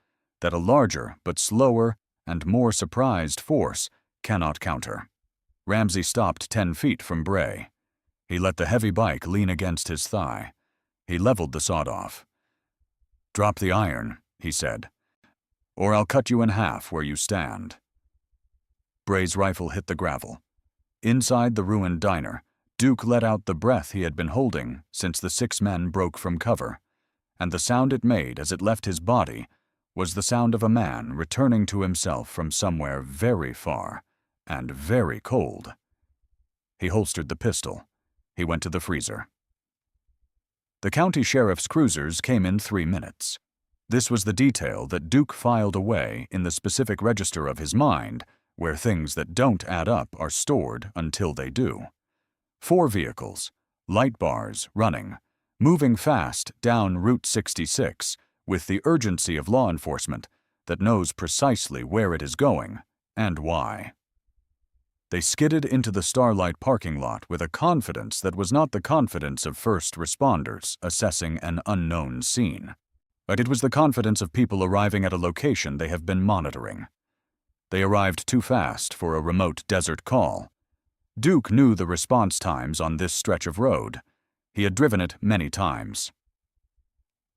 that a larger but slower and more surprised force cannot counter. Ramsey stopped 10 feet from Bray. He let the heavy bike lean against his thigh. He leveled the sawed-off. "Drop the iron," he said, "or I'll cut you in half where you stand." Bray's rifle hit the gravel. Inside the ruined diner, Duke let out the breath he had been holding since the 6 men broke from cover, and the sound it made as it left his body was the sound of a man returning to himself from somewhere very far and very cold. He holstered the pistol. He went to the freezer. The county sheriff's cruisers came in 3 minutes. This was the detail that Duke filed away in the specific register of his mind, where things that don't add up are stored until they do. 4 vehicles, light bars running, moving fast down Route 66 with the urgency of law enforcement that knows precisely where it is going and why. They skidded into the Starlight parking lot with a confidence that was not the confidence of first responders assessing an unknown scene, but it was the confidence of people arriving at a location they have been monitoring. They arrived too fast for a remote desert call. Duke knew the response times on this stretch of road. He had driven it many times.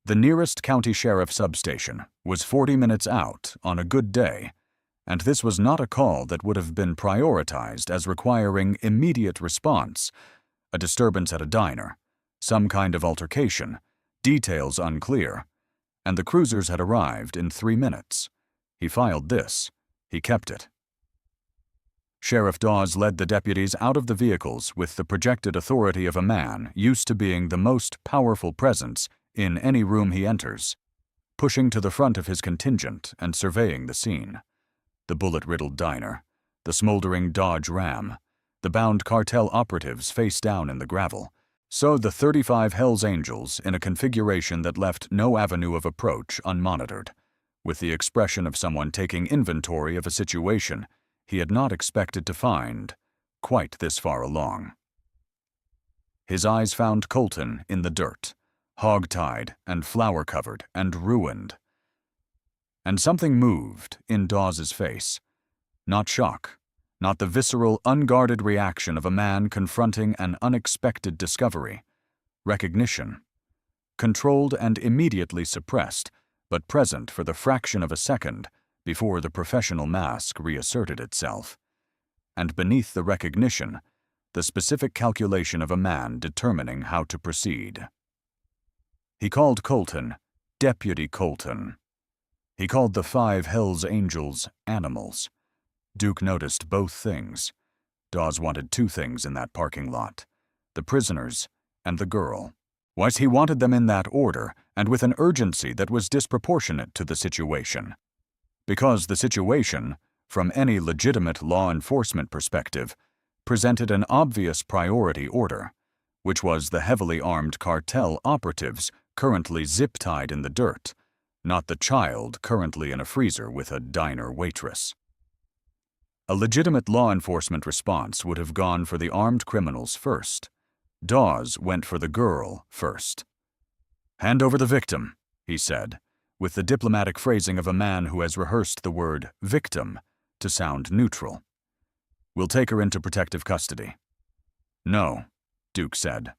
The nearest county sheriff substation was 40 minutes out on a good day, and this was not a call that would have been prioritized as requiring immediate response. A disturbance at a diner, some kind of altercation, details unclear, and the cruisers had arrived in 3 minutes. He filed this. He kept it. Sheriff Dawes led the deputies out of the vehicles with the projected authority of a man used to being the most powerful presence in any room he enters, pushing to the front of his contingent and surveying the scene. The bullet-riddled diner, the smoldering Dodge Ram, the bound cartel operatives face down in the gravel. So the 35 Hells Angels in a configuration that left no avenue of approach unmonitored, with the expression of someone taking inventory of a situation he had not expected to find quite this far along. His eyes found Colton in the dirt, hog-tied and flour-covered and ruined. And something moved in Dawes's face. Not shock, not the visceral, unguarded reaction of a man confronting an unexpected discovery. Recognition. Controlled and immediately suppressed, but present for the fraction of a second before the professional mask reasserted itself. And beneath the recognition, the specific calculation of a man determining how to proceed. He called Colton Deputy Colton. He called the 5 Hells Angels animals. Duke noticed both things. Dawes wanted 2 things in that parking lot: the prisoners and the girl. Was he wanted them in that order, and with an urgency that was disproportionate to the situation. Because the situation, from any legitimate law enforcement perspective, presented an obvious priority order, which was the heavily armed cartel operatives currently zip-tied in the dirt, not the child currently in a freezer with a diner waitress. A legitimate law enforcement response would have gone for the armed criminals first. Dawes went for the girl first. "Hand over the victim," he said, with the diplomatic phrasing of a man who has rehearsed the word victim to sound neutral. "We'll take her into protective custody." "No," Duke said.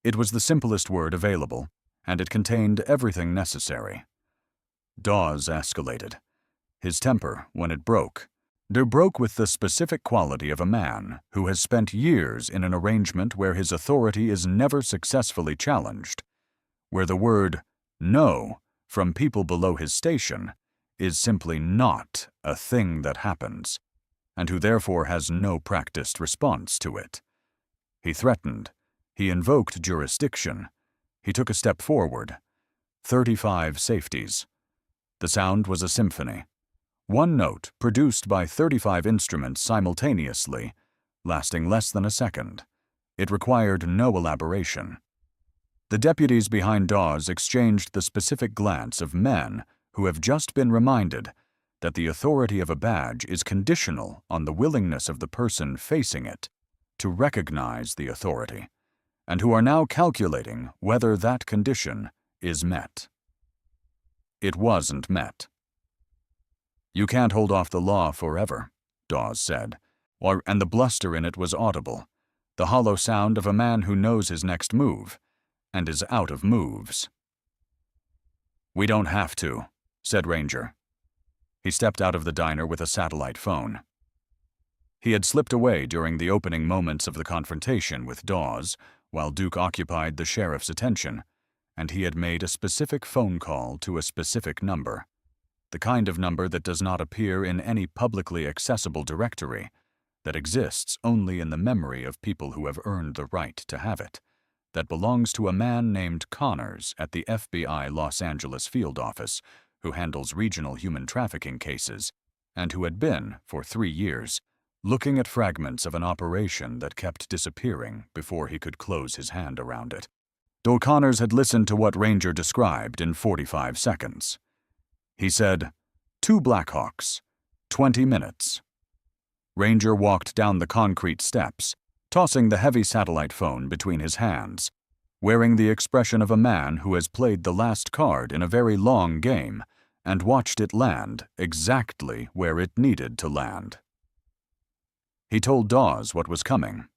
It was the simplest word available, and it contained everything necessary. Dawes escalated. His temper, when it broke, broke with the specific quality of a man who has spent years in an arrangement where his authority is never successfully challenged, where the word "no" from people below his station is simply not a thing that happens, and who therefore has no practiced response to it. He threatened. He invoked jurisdiction. He took a step forward. 35 safeties. The sound was a symphony. One note produced by 35 instruments simultaneously, lasting less than a second. It required no elaboration. The deputies behind Dawes exchanged the specific glance of men who have just been reminded that the authority of a badge is conditional on the willingness of the person facing it to recognize the authority, and who are now calculating whether that condition is met. It wasn't met. "You can't hold off the law forever," Dawes said, and the bluster in it was audible, the hollow sound of a man who knows his next move and is out of moves. "We don't have to," said Ranger. He stepped out of the diner with a satellite phone. He had slipped away during the opening moments of the confrontation with Dawes while Duke occupied the sheriff's attention, and he had made a specific phone call to a specific number, the kind of number that does not appear in any publicly accessible directory, that exists only in the memory of people who have earned the right to have it, that belongs to a man named Connors at the FBI Los Angeles field office, who handles regional human trafficking cases, and who had been, for 3 years, looking at fragments of an operation that kept disappearing before he could close his hand around it. Connors had listened to what Ranger described in 45 seconds. He said, 2 Blackhawks, 20 minutes. Ranger walked down the concrete steps, tossing the heavy satellite phone between his hands, wearing the expression of a man who has played the last card in a very long game and watched it land exactly where it needed to land. He told Dawes what was coming.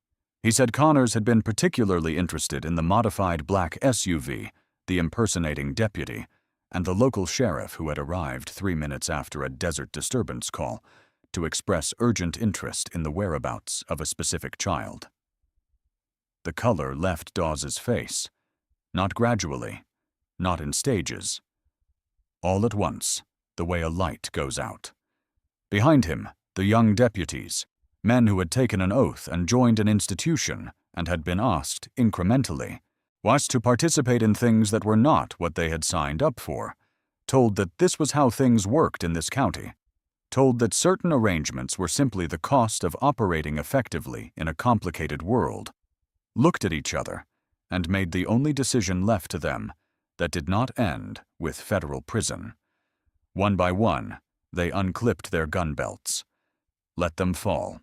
He said Connors had been particularly interested in the modified black SUV, the impersonating deputy, and the local sheriff who had arrived 3 minutes after a desert disturbance call to express urgent interest in the whereabouts of a specific child. The color left Dawes's face, not gradually, not in stages. All at once, the way a light goes out. Behind him, the young deputies, men who had taken an oath and joined an institution and had been asked, incrementally, was to participate in things that were not what they had signed up for, told that this was how things worked in this county, told that certain arrangements were simply the cost of operating effectively in a complicated world, looked at each other, and made the only decision left to them that did not end with federal prison. One by one, they unclipped their gun belts. Let them fall.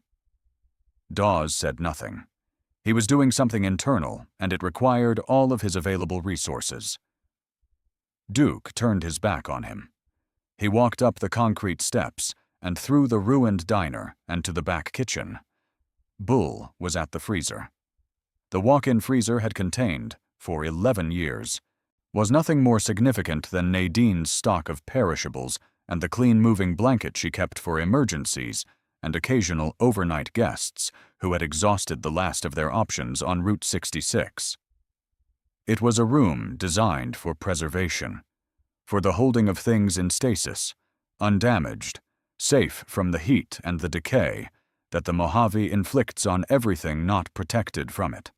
Dawes said nothing. He was doing something internal, and it required all of his available resources. Duke turned his back on him. He walked up the concrete steps and through the ruined diner and to the back kitchen. Bull was at the freezer. The walk-in freezer had contained, for 11 years, was nothing more significant than Nadine's stock of perishables and the clean-moving blanket she kept for emergencies and occasional overnight guests who had exhausted the last of their options on Route 66. It was a room designed for preservation, for the holding of things in stasis, undamaged, safe from the heat and the decay that the Mojave inflicts on everything not protected from it.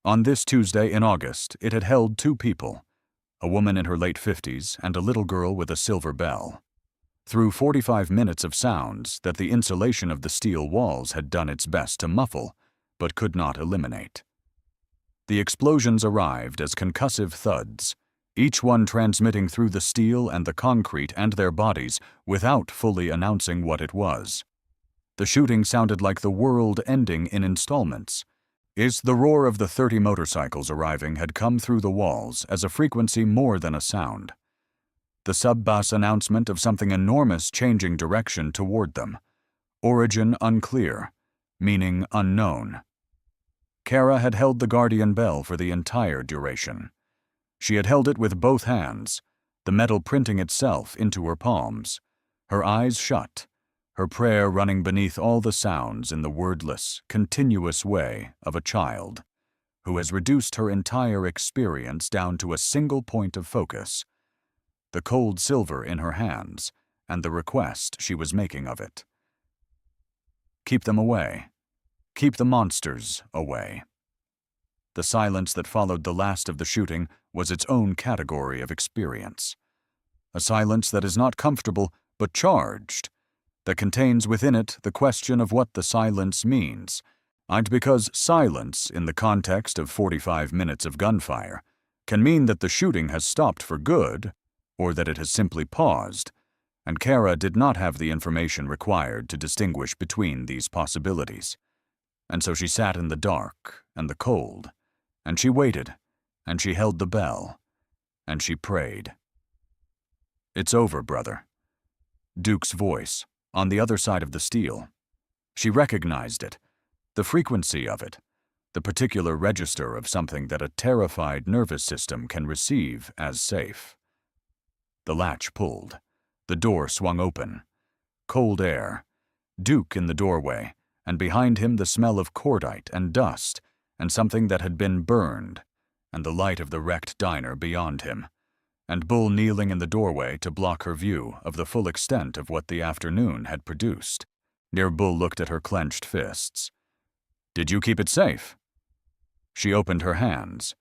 On this Tuesday in August, it had held 2 people, a woman in her late 50s and a little girl with a silver bell. Through 45 minutes of sounds that the insulation of the steel walls had done its best to muffle, but could not eliminate. The explosions arrived as concussive thuds, each one transmitting through the steel and the concrete and their bodies without fully announcing what it was. The shooting sounded like the world ending in installments. The roar of the 30 motorcycles arriving had come through the walls as a frequency more than a sound. The sub-bass announcement of something enormous changing direction toward them. Origin unclear, meaning unknown. Kara had held the guardian bell for the entire duration. She had held it with both hands, the metal printing itself into her palms, her eyes shut, her prayer running beneath all the sounds in the wordless, continuous way of a child who has reduced her entire experience down to a single point of focus, the cold silver in her hands and the request she was making of it. Keep them away. Keep the monsters away. The silence that followed the last of the shooting was its own category of experience. A silence that is not comfortable but charged, that contains within it the question of what the silence means, and because silence, in the context of 45 minutes of gunfire, can mean that the shooting has stopped for good, or that it has simply paused, and Kara did not have the information required to distinguish between these possibilities. And so she sat in the dark and the cold, and she waited, and she held the bell, and she prayed. "It's over, brother." Duke's voice, on the other side of the steel. She recognized it, the frequency of it, the particular register of something that a terrified nervous system can receive as safe. The latch pulled. The door swung open. Cold air. Duke in the doorway, and behind him the smell of cordite and dust, and something that had been burned, and the light of the wrecked diner beyond him, and Bull kneeling in the doorway to block her view of the full extent of what the afternoon had produced. Near Bull looked at her clenched fists. "Did you keep it safe?" She opened her hands.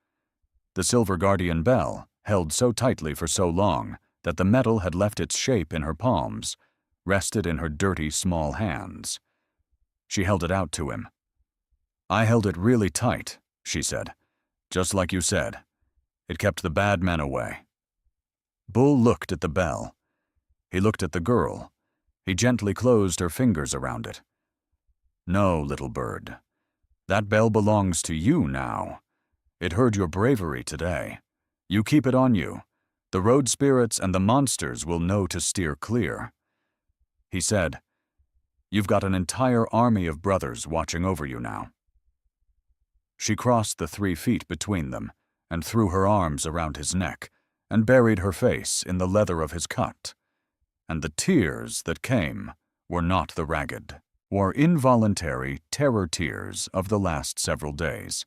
The silver guardian bell, held so tightly for so long that the metal had left its shape in her palms, rested in her dirty small hands. She held it out to him. "I held it really tight," she said. "Just like you said. It kept the bad men away." Bull looked at the bell. He looked at the girl. He gently closed her fingers around it. "No, little bird. That bell belongs to you now. It heard your bravery today. You keep it on you. The road spirits and the monsters will know to steer clear." He said, "You've got an entire army of brothers watching over you now." She crossed the 3 feet between them and threw her arms around his neck and buried her face in the leather of his cut. And the tears that came were not the ragged, or involuntary terror tears of the last several days.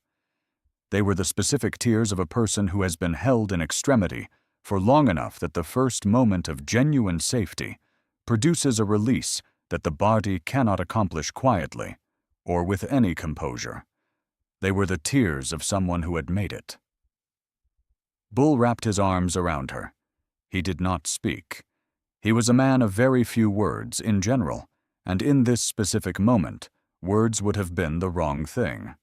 They were the specific tears of a person who has been held in extremity for long enough that the first moment of genuine safety produces a release that the body cannot accomplish quietly or with any composure. They were the tears of someone who had made it. Bull wrapped his arms around her. He did not speak. He was a man of very few words in general, and in this specific moment, words would have been the wrong thing.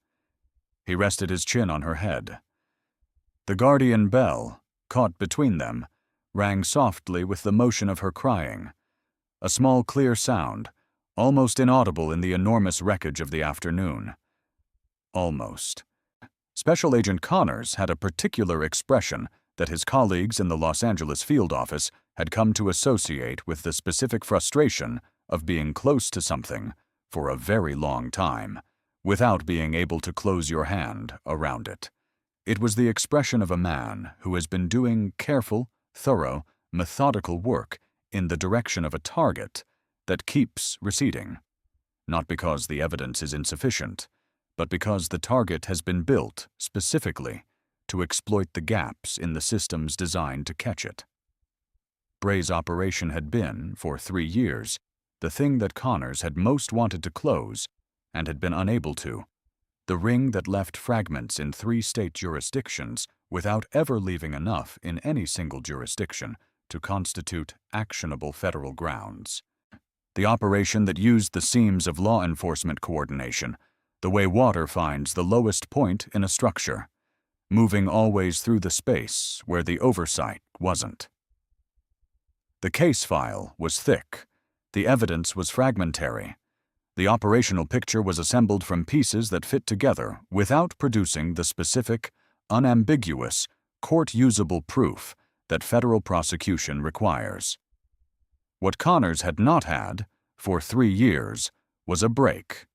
He rested his chin on her head. The guardian bell, caught between them, rang softly with the motion of her crying. A small clear sound, almost inaudible in the enormous wreckage of the afternoon. Almost. Special Agent Connors had a particular expression that his colleagues in the Los Angeles field office had come to associate with the specific frustration of being close to something for a very long time, without being able to close your hand around it. It was the expression of a man who has been doing careful, thorough, methodical work in the direction of a target that keeps receding, not because the evidence is insufficient, but because the target has been built specifically to exploit the gaps in the systems designed to catch it. Bray's operation had been, for 3 years, the thing that Connors had most wanted to close and had been unable to, the ring that left fragments in 3 state jurisdictions without ever leaving enough in any single jurisdiction to constitute actionable federal grounds. The operation that used the seams of law enforcement coordination, the way water finds the lowest point in a structure, moving always through the space where the oversight wasn't. The case file was thick. The evidence was fragmentary. The operational picture was assembled from pieces that fit together without producing the specific, unambiguous, court-usable proof that federal prosecution requires. What Connors had not had, for 3 years, was a break.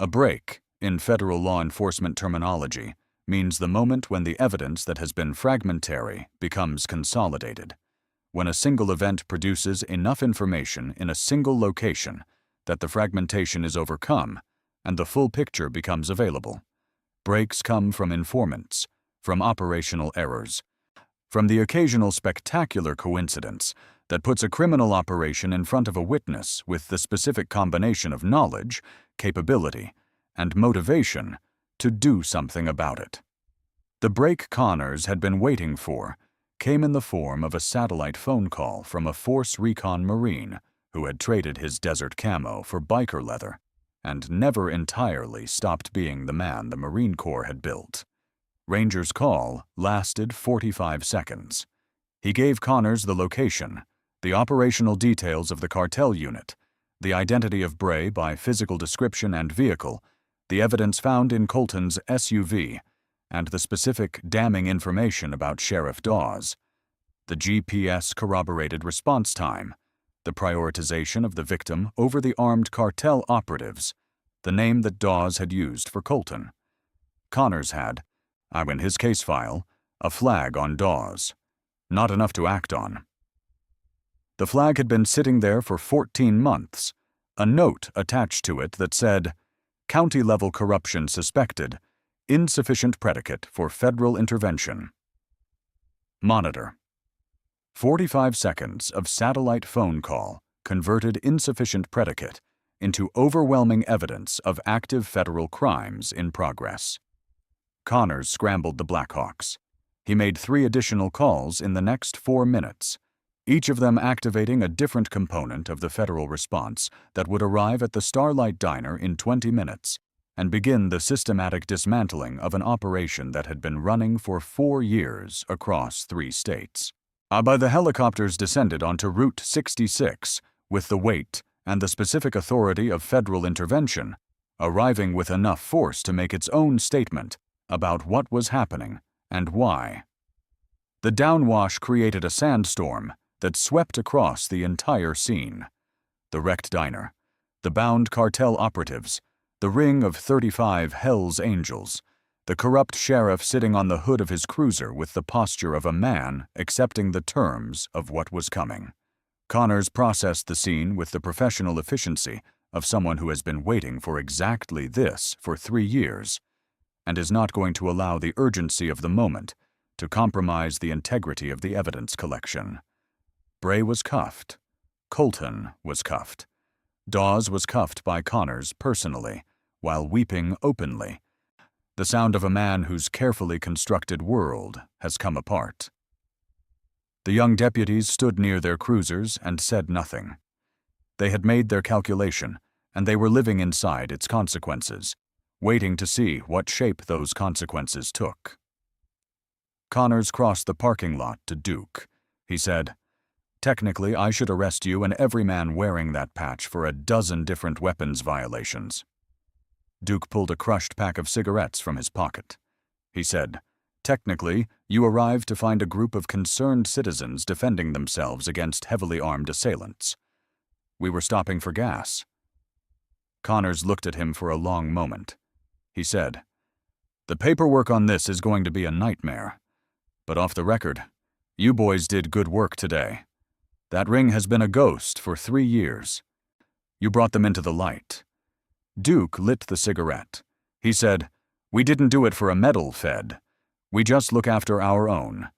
A break, in federal law enforcement terminology, means the moment when the evidence that has been fragmentary becomes consolidated, when a single event produces enough information in a single location that the fragmentation is overcome and the full picture becomes available. Breaks come from informants, from operational errors, from the occasional spectacular coincidence that puts a criminal operation in front of a witness with the specific combination of knowledge, capability, and motivation to do something about it. The break Connors had been waiting for came in the form of a satellite phone call from a Force Recon Marine who had traded his desert camo for biker leather and never entirely stopped being the man the Marine Corps had built. Ranger's call lasted 45 seconds. He gave Connors the location, the operational details of the cartel unit, the identity of Bray by physical description and vehicle, the evidence found in Colton's SUV, and the specific damning information about Sheriff Dawes. The GPS corroborated response time, the prioritization of the victim over the armed cartel operatives, the name that Dawes had used for Colton. Connors had, in his case file, a flag on Dawes. Not enough to act on. The flag had been sitting there for 14 months, a note attached to it that said, "County-level corruption suspected, insufficient predicate for federal intervention." Monitor. 45 seconds of satellite phone call converted insufficient predicate into overwhelming evidence of active federal crimes in progress. Connors scrambled the Blackhawks. He made 3 additional calls in the next 4 minutes, each of them activating a different component of the federal response that would arrive at the Starlight Diner in 20 minutes and begin the systematic dismantling of an operation that had been running for 4 years across 3 states. The helicopters descended onto Route 66 with the weight and the specific authority of federal intervention, arriving with enough force to make its own statement about what was happening and why. The downwash created a sandstorm that swept across the entire scene. The wrecked diner, the bound cartel operatives, the ring of 35 Hell's Angels, the corrupt sheriff sitting on the hood of his cruiser with the posture of a man accepting the terms of what was coming. Connors processed the scene with the professional efficiency of someone who has been waiting for exactly this for 3 years, and is not going to allow the urgency of the moment to compromise the integrity of the evidence collection. Bray was cuffed. Colton was cuffed. Dawes was cuffed by Connors personally, while weeping openly. The sound of a man whose carefully constructed world has come apart. The young deputies stood near their cruisers and said nothing. They had made their calculation, and they were living inside its consequences, waiting to see what shape those consequences took. Connors crossed the parking lot to Duke. He said, "Technically, I should arrest you and every man wearing that patch for a dozen different weapons violations." Duke pulled a crushed pack of cigarettes from his pocket. He said, "Technically, you arrived to find a group of concerned citizens defending themselves against heavily armed assailants. We were stopping for gas." Connors looked at him for a long moment. He said, "The paperwork on this is going to be a nightmare. But off the record, you boys did good work today. That ring has been a ghost for 3 years. You brought them into the light." Duke lit the cigarette. He said, "We didn't do it for a medal, Fed. We just look after our own.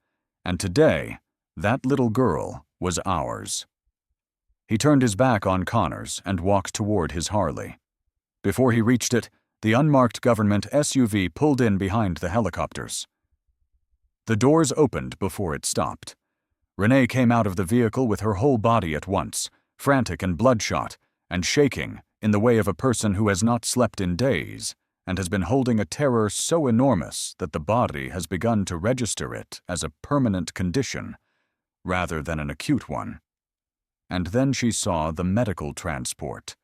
And today, that little girl was ours." He turned his back on Connors and walked toward his Harley. Before he reached it, the unmarked government SUV pulled in behind the helicopters. The doors opened before it stopped. Renee came out of the vehicle with her whole body at once, frantic and bloodshot, and shaking in the way of a person who has not slept in days and has been holding a terror so enormous that the body has begun to register it as a permanent condition rather than an acute one. And then she saw the medical transport,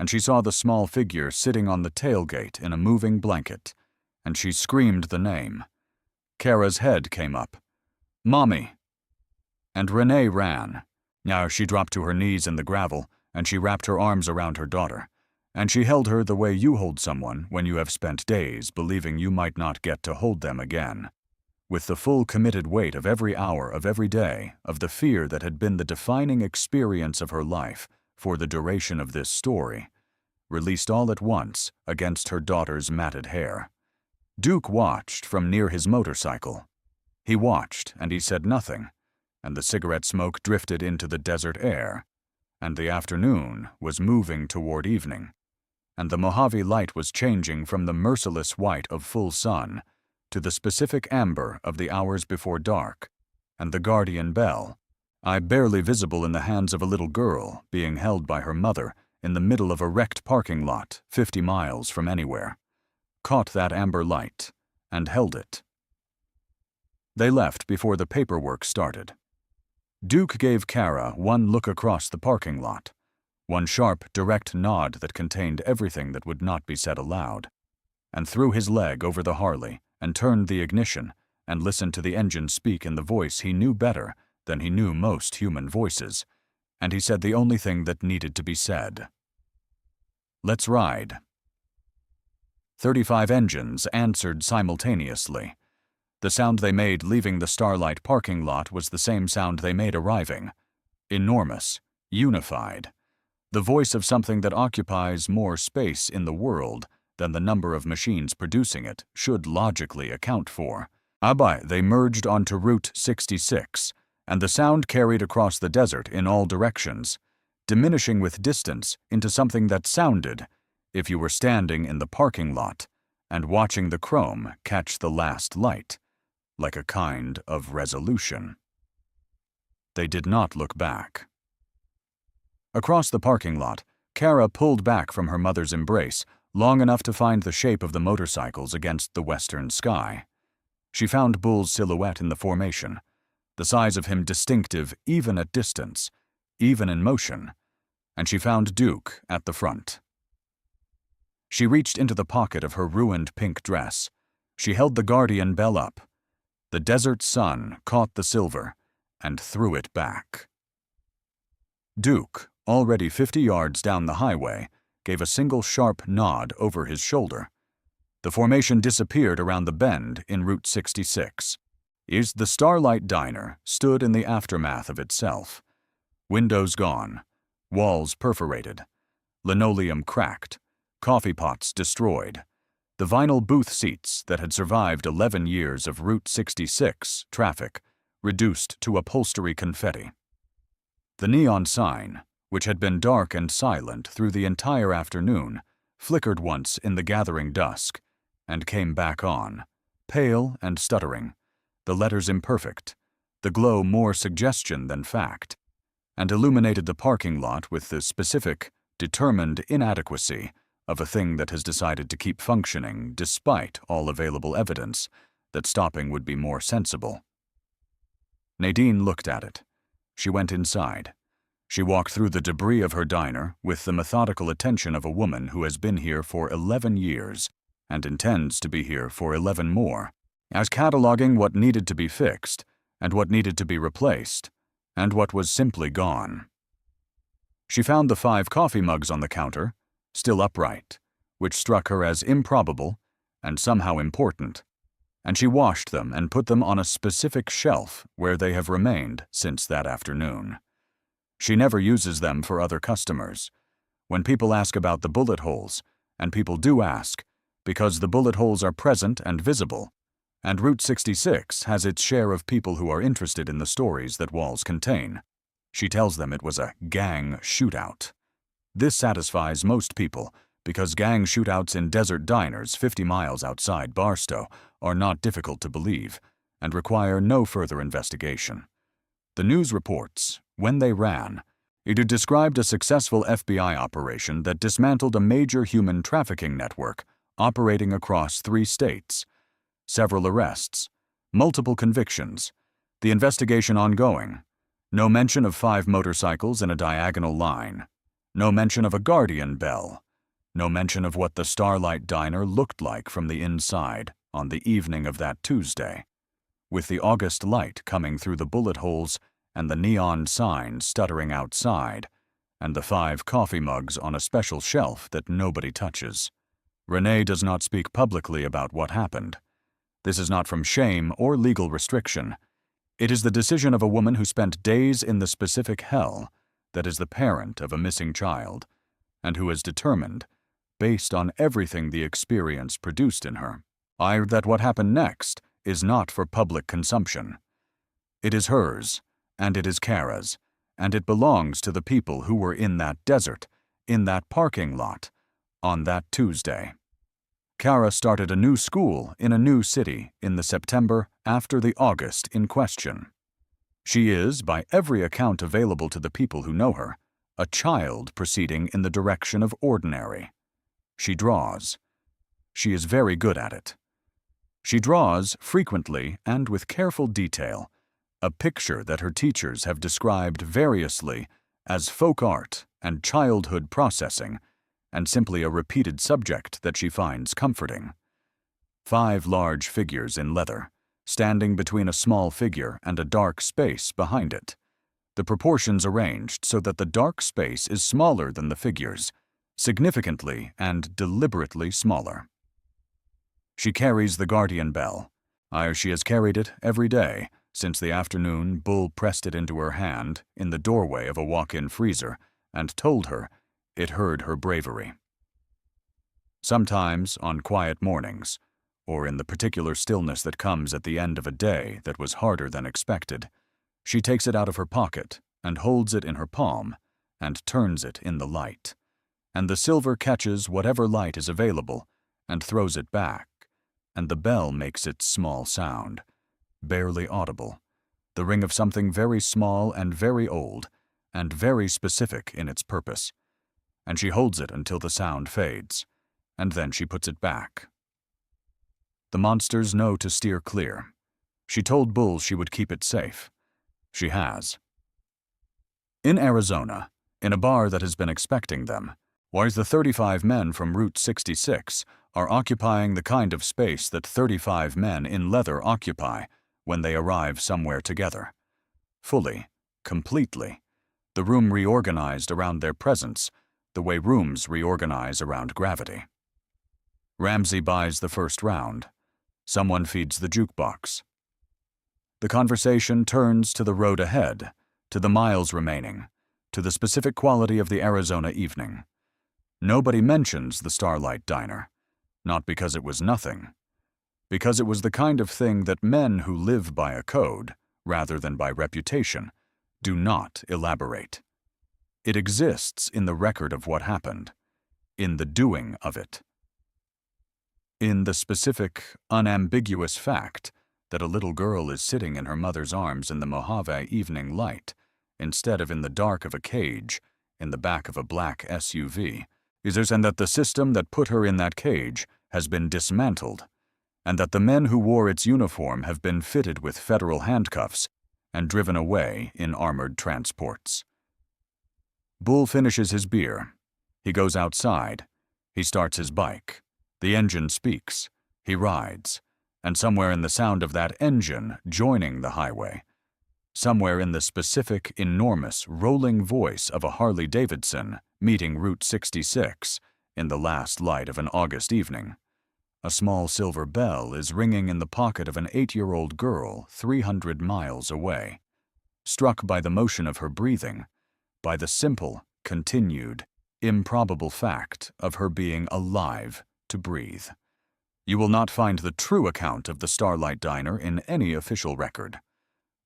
and she saw the small figure sitting on the tailgate in a moving blanket, and she screamed the name. Kara's head came up. "Mommy!" And Renee ran. Now she dropped to her knees in the gravel, and she wrapped her arms around her daughter, and she held her the way you hold someone when you have spent days believing you might not get to hold them again, with the full committed weight of every hour of every day of the fear that had been the defining experience of her life for the duration of this story, released all at once against her daughter's matted hair. Duke watched from near his motorcycle. He watched, and he said nothing, and the cigarette smoke drifted into the desert air, and the afternoon was moving toward evening, and the Mojave light was changing from the merciless white of full sun to the specific amber of the hours before dark, and the guardian bell, barely visible in the hands of a little girl being held by her mother in the middle of a wrecked parking lot 50 miles from anywhere, caught that amber light and held it. They left before the paperwork started. Duke gave Kara one look across the parking lot, one sharp, direct nod that contained everything that would not be said aloud, and threw his leg over the Harley and turned the ignition and listened to the engine speak in the voice he knew better than he knew most human voices, and he said the only thing that needed to be said. "Let's ride." 35 engines answered simultaneously. The sound they made leaving the Starlight parking lot was the same sound they made arriving. Enormous, unified. The voice of something that occupies more space in the world than the number of machines producing it should logically account for. They merged onto Route 66, and the sound carried across the desert in all directions, diminishing with distance into something that sounded, if you were standing in the parking lot and watching the chrome catch the last light, like a kind of resolution. They did not look back. Across the parking lot, Kara pulled back from her mother's embrace long enough to find the shape of the motorcycles against the western sky. She found Bull's silhouette in the formation, the size of him distinctive even at distance, even in motion, and she found Duke at the front. She reached into the pocket of her ruined pink dress. She held the guardian bell up. The desert sun caught the silver and threw it back. Duke, already 50 yards down the highway, gave a single sharp nod over his shoulder. The formation disappeared around the bend in Route 66. The Starlight Diner stood in the aftermath of itself. Windows gone, walls perforated, linoleum cracked, coffee pots destroyed. The vinyl booth seats that had survived 11 years of Route 66 traffic reduced to upholstery confetti. The neon sign, which had been dark and silent through the entire afternoon, flickered once in the gathering dusk and came back on, pale and stuttering, the letters imperfect, the glow more suggestion than fact, and illuminated the parking lot with the specific, determined inadequacy of a thing that has decided to keep functioning despite all available evidence that stopping would be more sensible. Nadine looked at it. She went inside. She walked through the debris of her diner with the methodical attention of a woman who has been here for 11 years and intends to be here for 11 more, as cataloging what needed to be fixed and what needed to be replaced and what was simply gone. She found the 5 coffee mugs on the counter, still upright, which struck her as improbable and somehow important, and she washed them and put them on a specific shelf where they have remained since that afternoon. She never uses them for other customers. When people ask about the bullet holes, and people do ask, because the bullet holes are present and visible, and Route 66 has its share of people who are interested in the stories that walls contain, she tells them it was a gang shootout. This satisfies most people, because gang shootouts in desert diners 50 miles outside Barstow are not difficult to believe and require no further investigation. The news reports, when they ran, it had described a successful FBI operation that dismantled a major human trafficking network operating across 3 states. Several arrests, multiple convictions, the investigation ongoing, no mention of 5 motorcycles in a diagonal line, No mention of a guardian bell. No mention of what the Starlight Diner looked like from the inside on the evening of that Tuesday, with the August light coming through the bullet holes and the neon sign stuttering outside, and the 5 coffee mugs on a special shelf that nobody touches. Renee does not speak publicly about what happened. This is not from shame or legal restriction. It is the decision of a woman who spent days in the specific hell that is the parent of a missing child, and who has determined, based on everything the experience produced in her, that what happened next is not for public consumption. It is hers, and it is Kara's, and it belongs to the people who were in that desert, in that parking lot, on that Tuesday. Kara started a new school in a new city in the September after the August in question. She is, by every account available to the people who know her, a child proceeding in the direction of ordinary. She draws. She is very good at it. She draws, frequently and with careful detail, a picture that her teachers have described variously as folk art and childhood processing, and simply a repeated subject that she finds comforting. 5 large figures in leather, standing between a small figure and a dark space behind it. The proportions arranged so that the dark space is smaller than the figures, significantly and deliberately smaller. She carries the guardian bell. She has carried it every day since the afternoon Bull pressed it into her hand in the doorway of a walk-in freezer and told her it heard her bravery. Sometimes, on quiet mornings, or in the particular stillness that comes at the end of a day that was harder than expected, she takes it out of her pocket and holds it in her palm and turns it in the light, and the silver catches whatever light is available and throws it back, and the bell makes its small sound, barely audible, the ring of something very small and very old, and very specific in its purpose, and she holds it until the sound fades, and then she puts it back. The monsters know to steer clear. She told Bull she would keep it safe. She has. In Arizona, in a bar that has been expecting them, whereas the 35 men from Route 66 are occupying the kind of space that 35 men in leather occupy when they arrive somewhere together. Fully, completely, the room reorganized around their presence, the way rooms reorganize around gravity. Ramsey buys the first round. Someone feeds the jukebox. The conversation turns to the road ahead, to the miles remaining, to the specific quality of the Arizona evening. Nobody mentions the Starlight Diner, not because it was nothing, because it was the kind of thing that men who live by a code, rather than by reputation, do not elaborate. It exists in the record of what happened, in the doing of it. In the specific, unambiguous fact that a little girl is sitting in her mother's arms in the Mojave evening light, instead of in the dark of a cage, in the back of a black SUV, and that the system that put her in that cage has been dismantled, and that the men who wore its uniform have been fitted with federal handcuffs and driven away in armored transports. Bull finishes his beer. He goes outside. He starts his bike. The engine speaks. He rides. And somewhere in the sound of that engine joining the highway, somewhere in the specific, enormous, rolling voice of a Harley-Davidson meeting Route 66 in the last light of an August evening, a small silver bell is ringing in the pocket of an 8-year-old girl 300 miles away, struck by the motion of her breathing, by the simple, continued, improbable fact of her being alive to breathe. You will not find the true account of the Starlight Diner in any official record.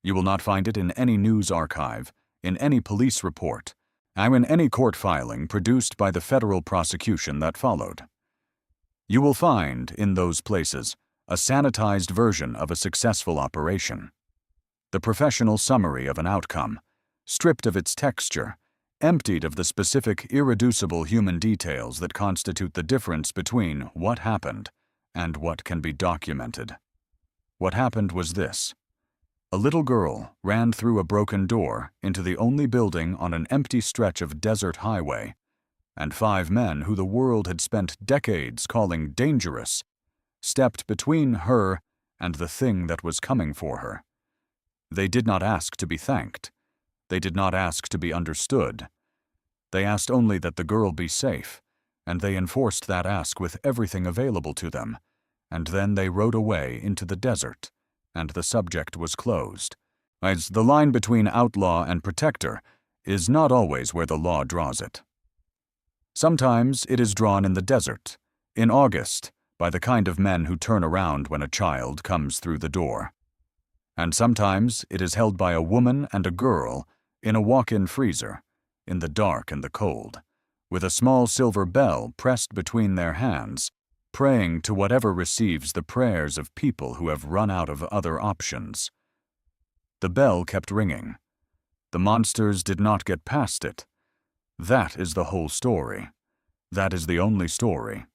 You will not find it in any news archive, in any police report, and in any court filing produced by the federal prosecution that followed. You will find, in those places, a sanitized version of a successful operation. The professional summary of an outcome, stripped of its texture, emptied of the specific, irreducible human details that constitute the difference between what happened and what can be documented. What happened was this. A little girl ran through a broken door into the only building on an empty stretch of desert highway, and 5 men who the world had spent decades calling dangerous stepped between her and the thing that was coming for her. They did not ask to be thanked. They did not ask to be understood. They asked only that the girl be safe, and they enforced that ask with everything available to them, and then they rode away into the desert, and the subject was closed. As the line between outlaw and protector is not always where the law draws it. Sometimes it is drawn in the desert, in August, by the kind of men who turn around when a child comes through the door. And sometimes it is held by a woman and a girl in a walk-in freezer, in the dark and the cold, with a small silver bell pressed between their hands, praying to whatever receives the prayers of people who have run out of other options. The bell kept ringing. The monsters did not get past it. That is the whole story. That is the only story.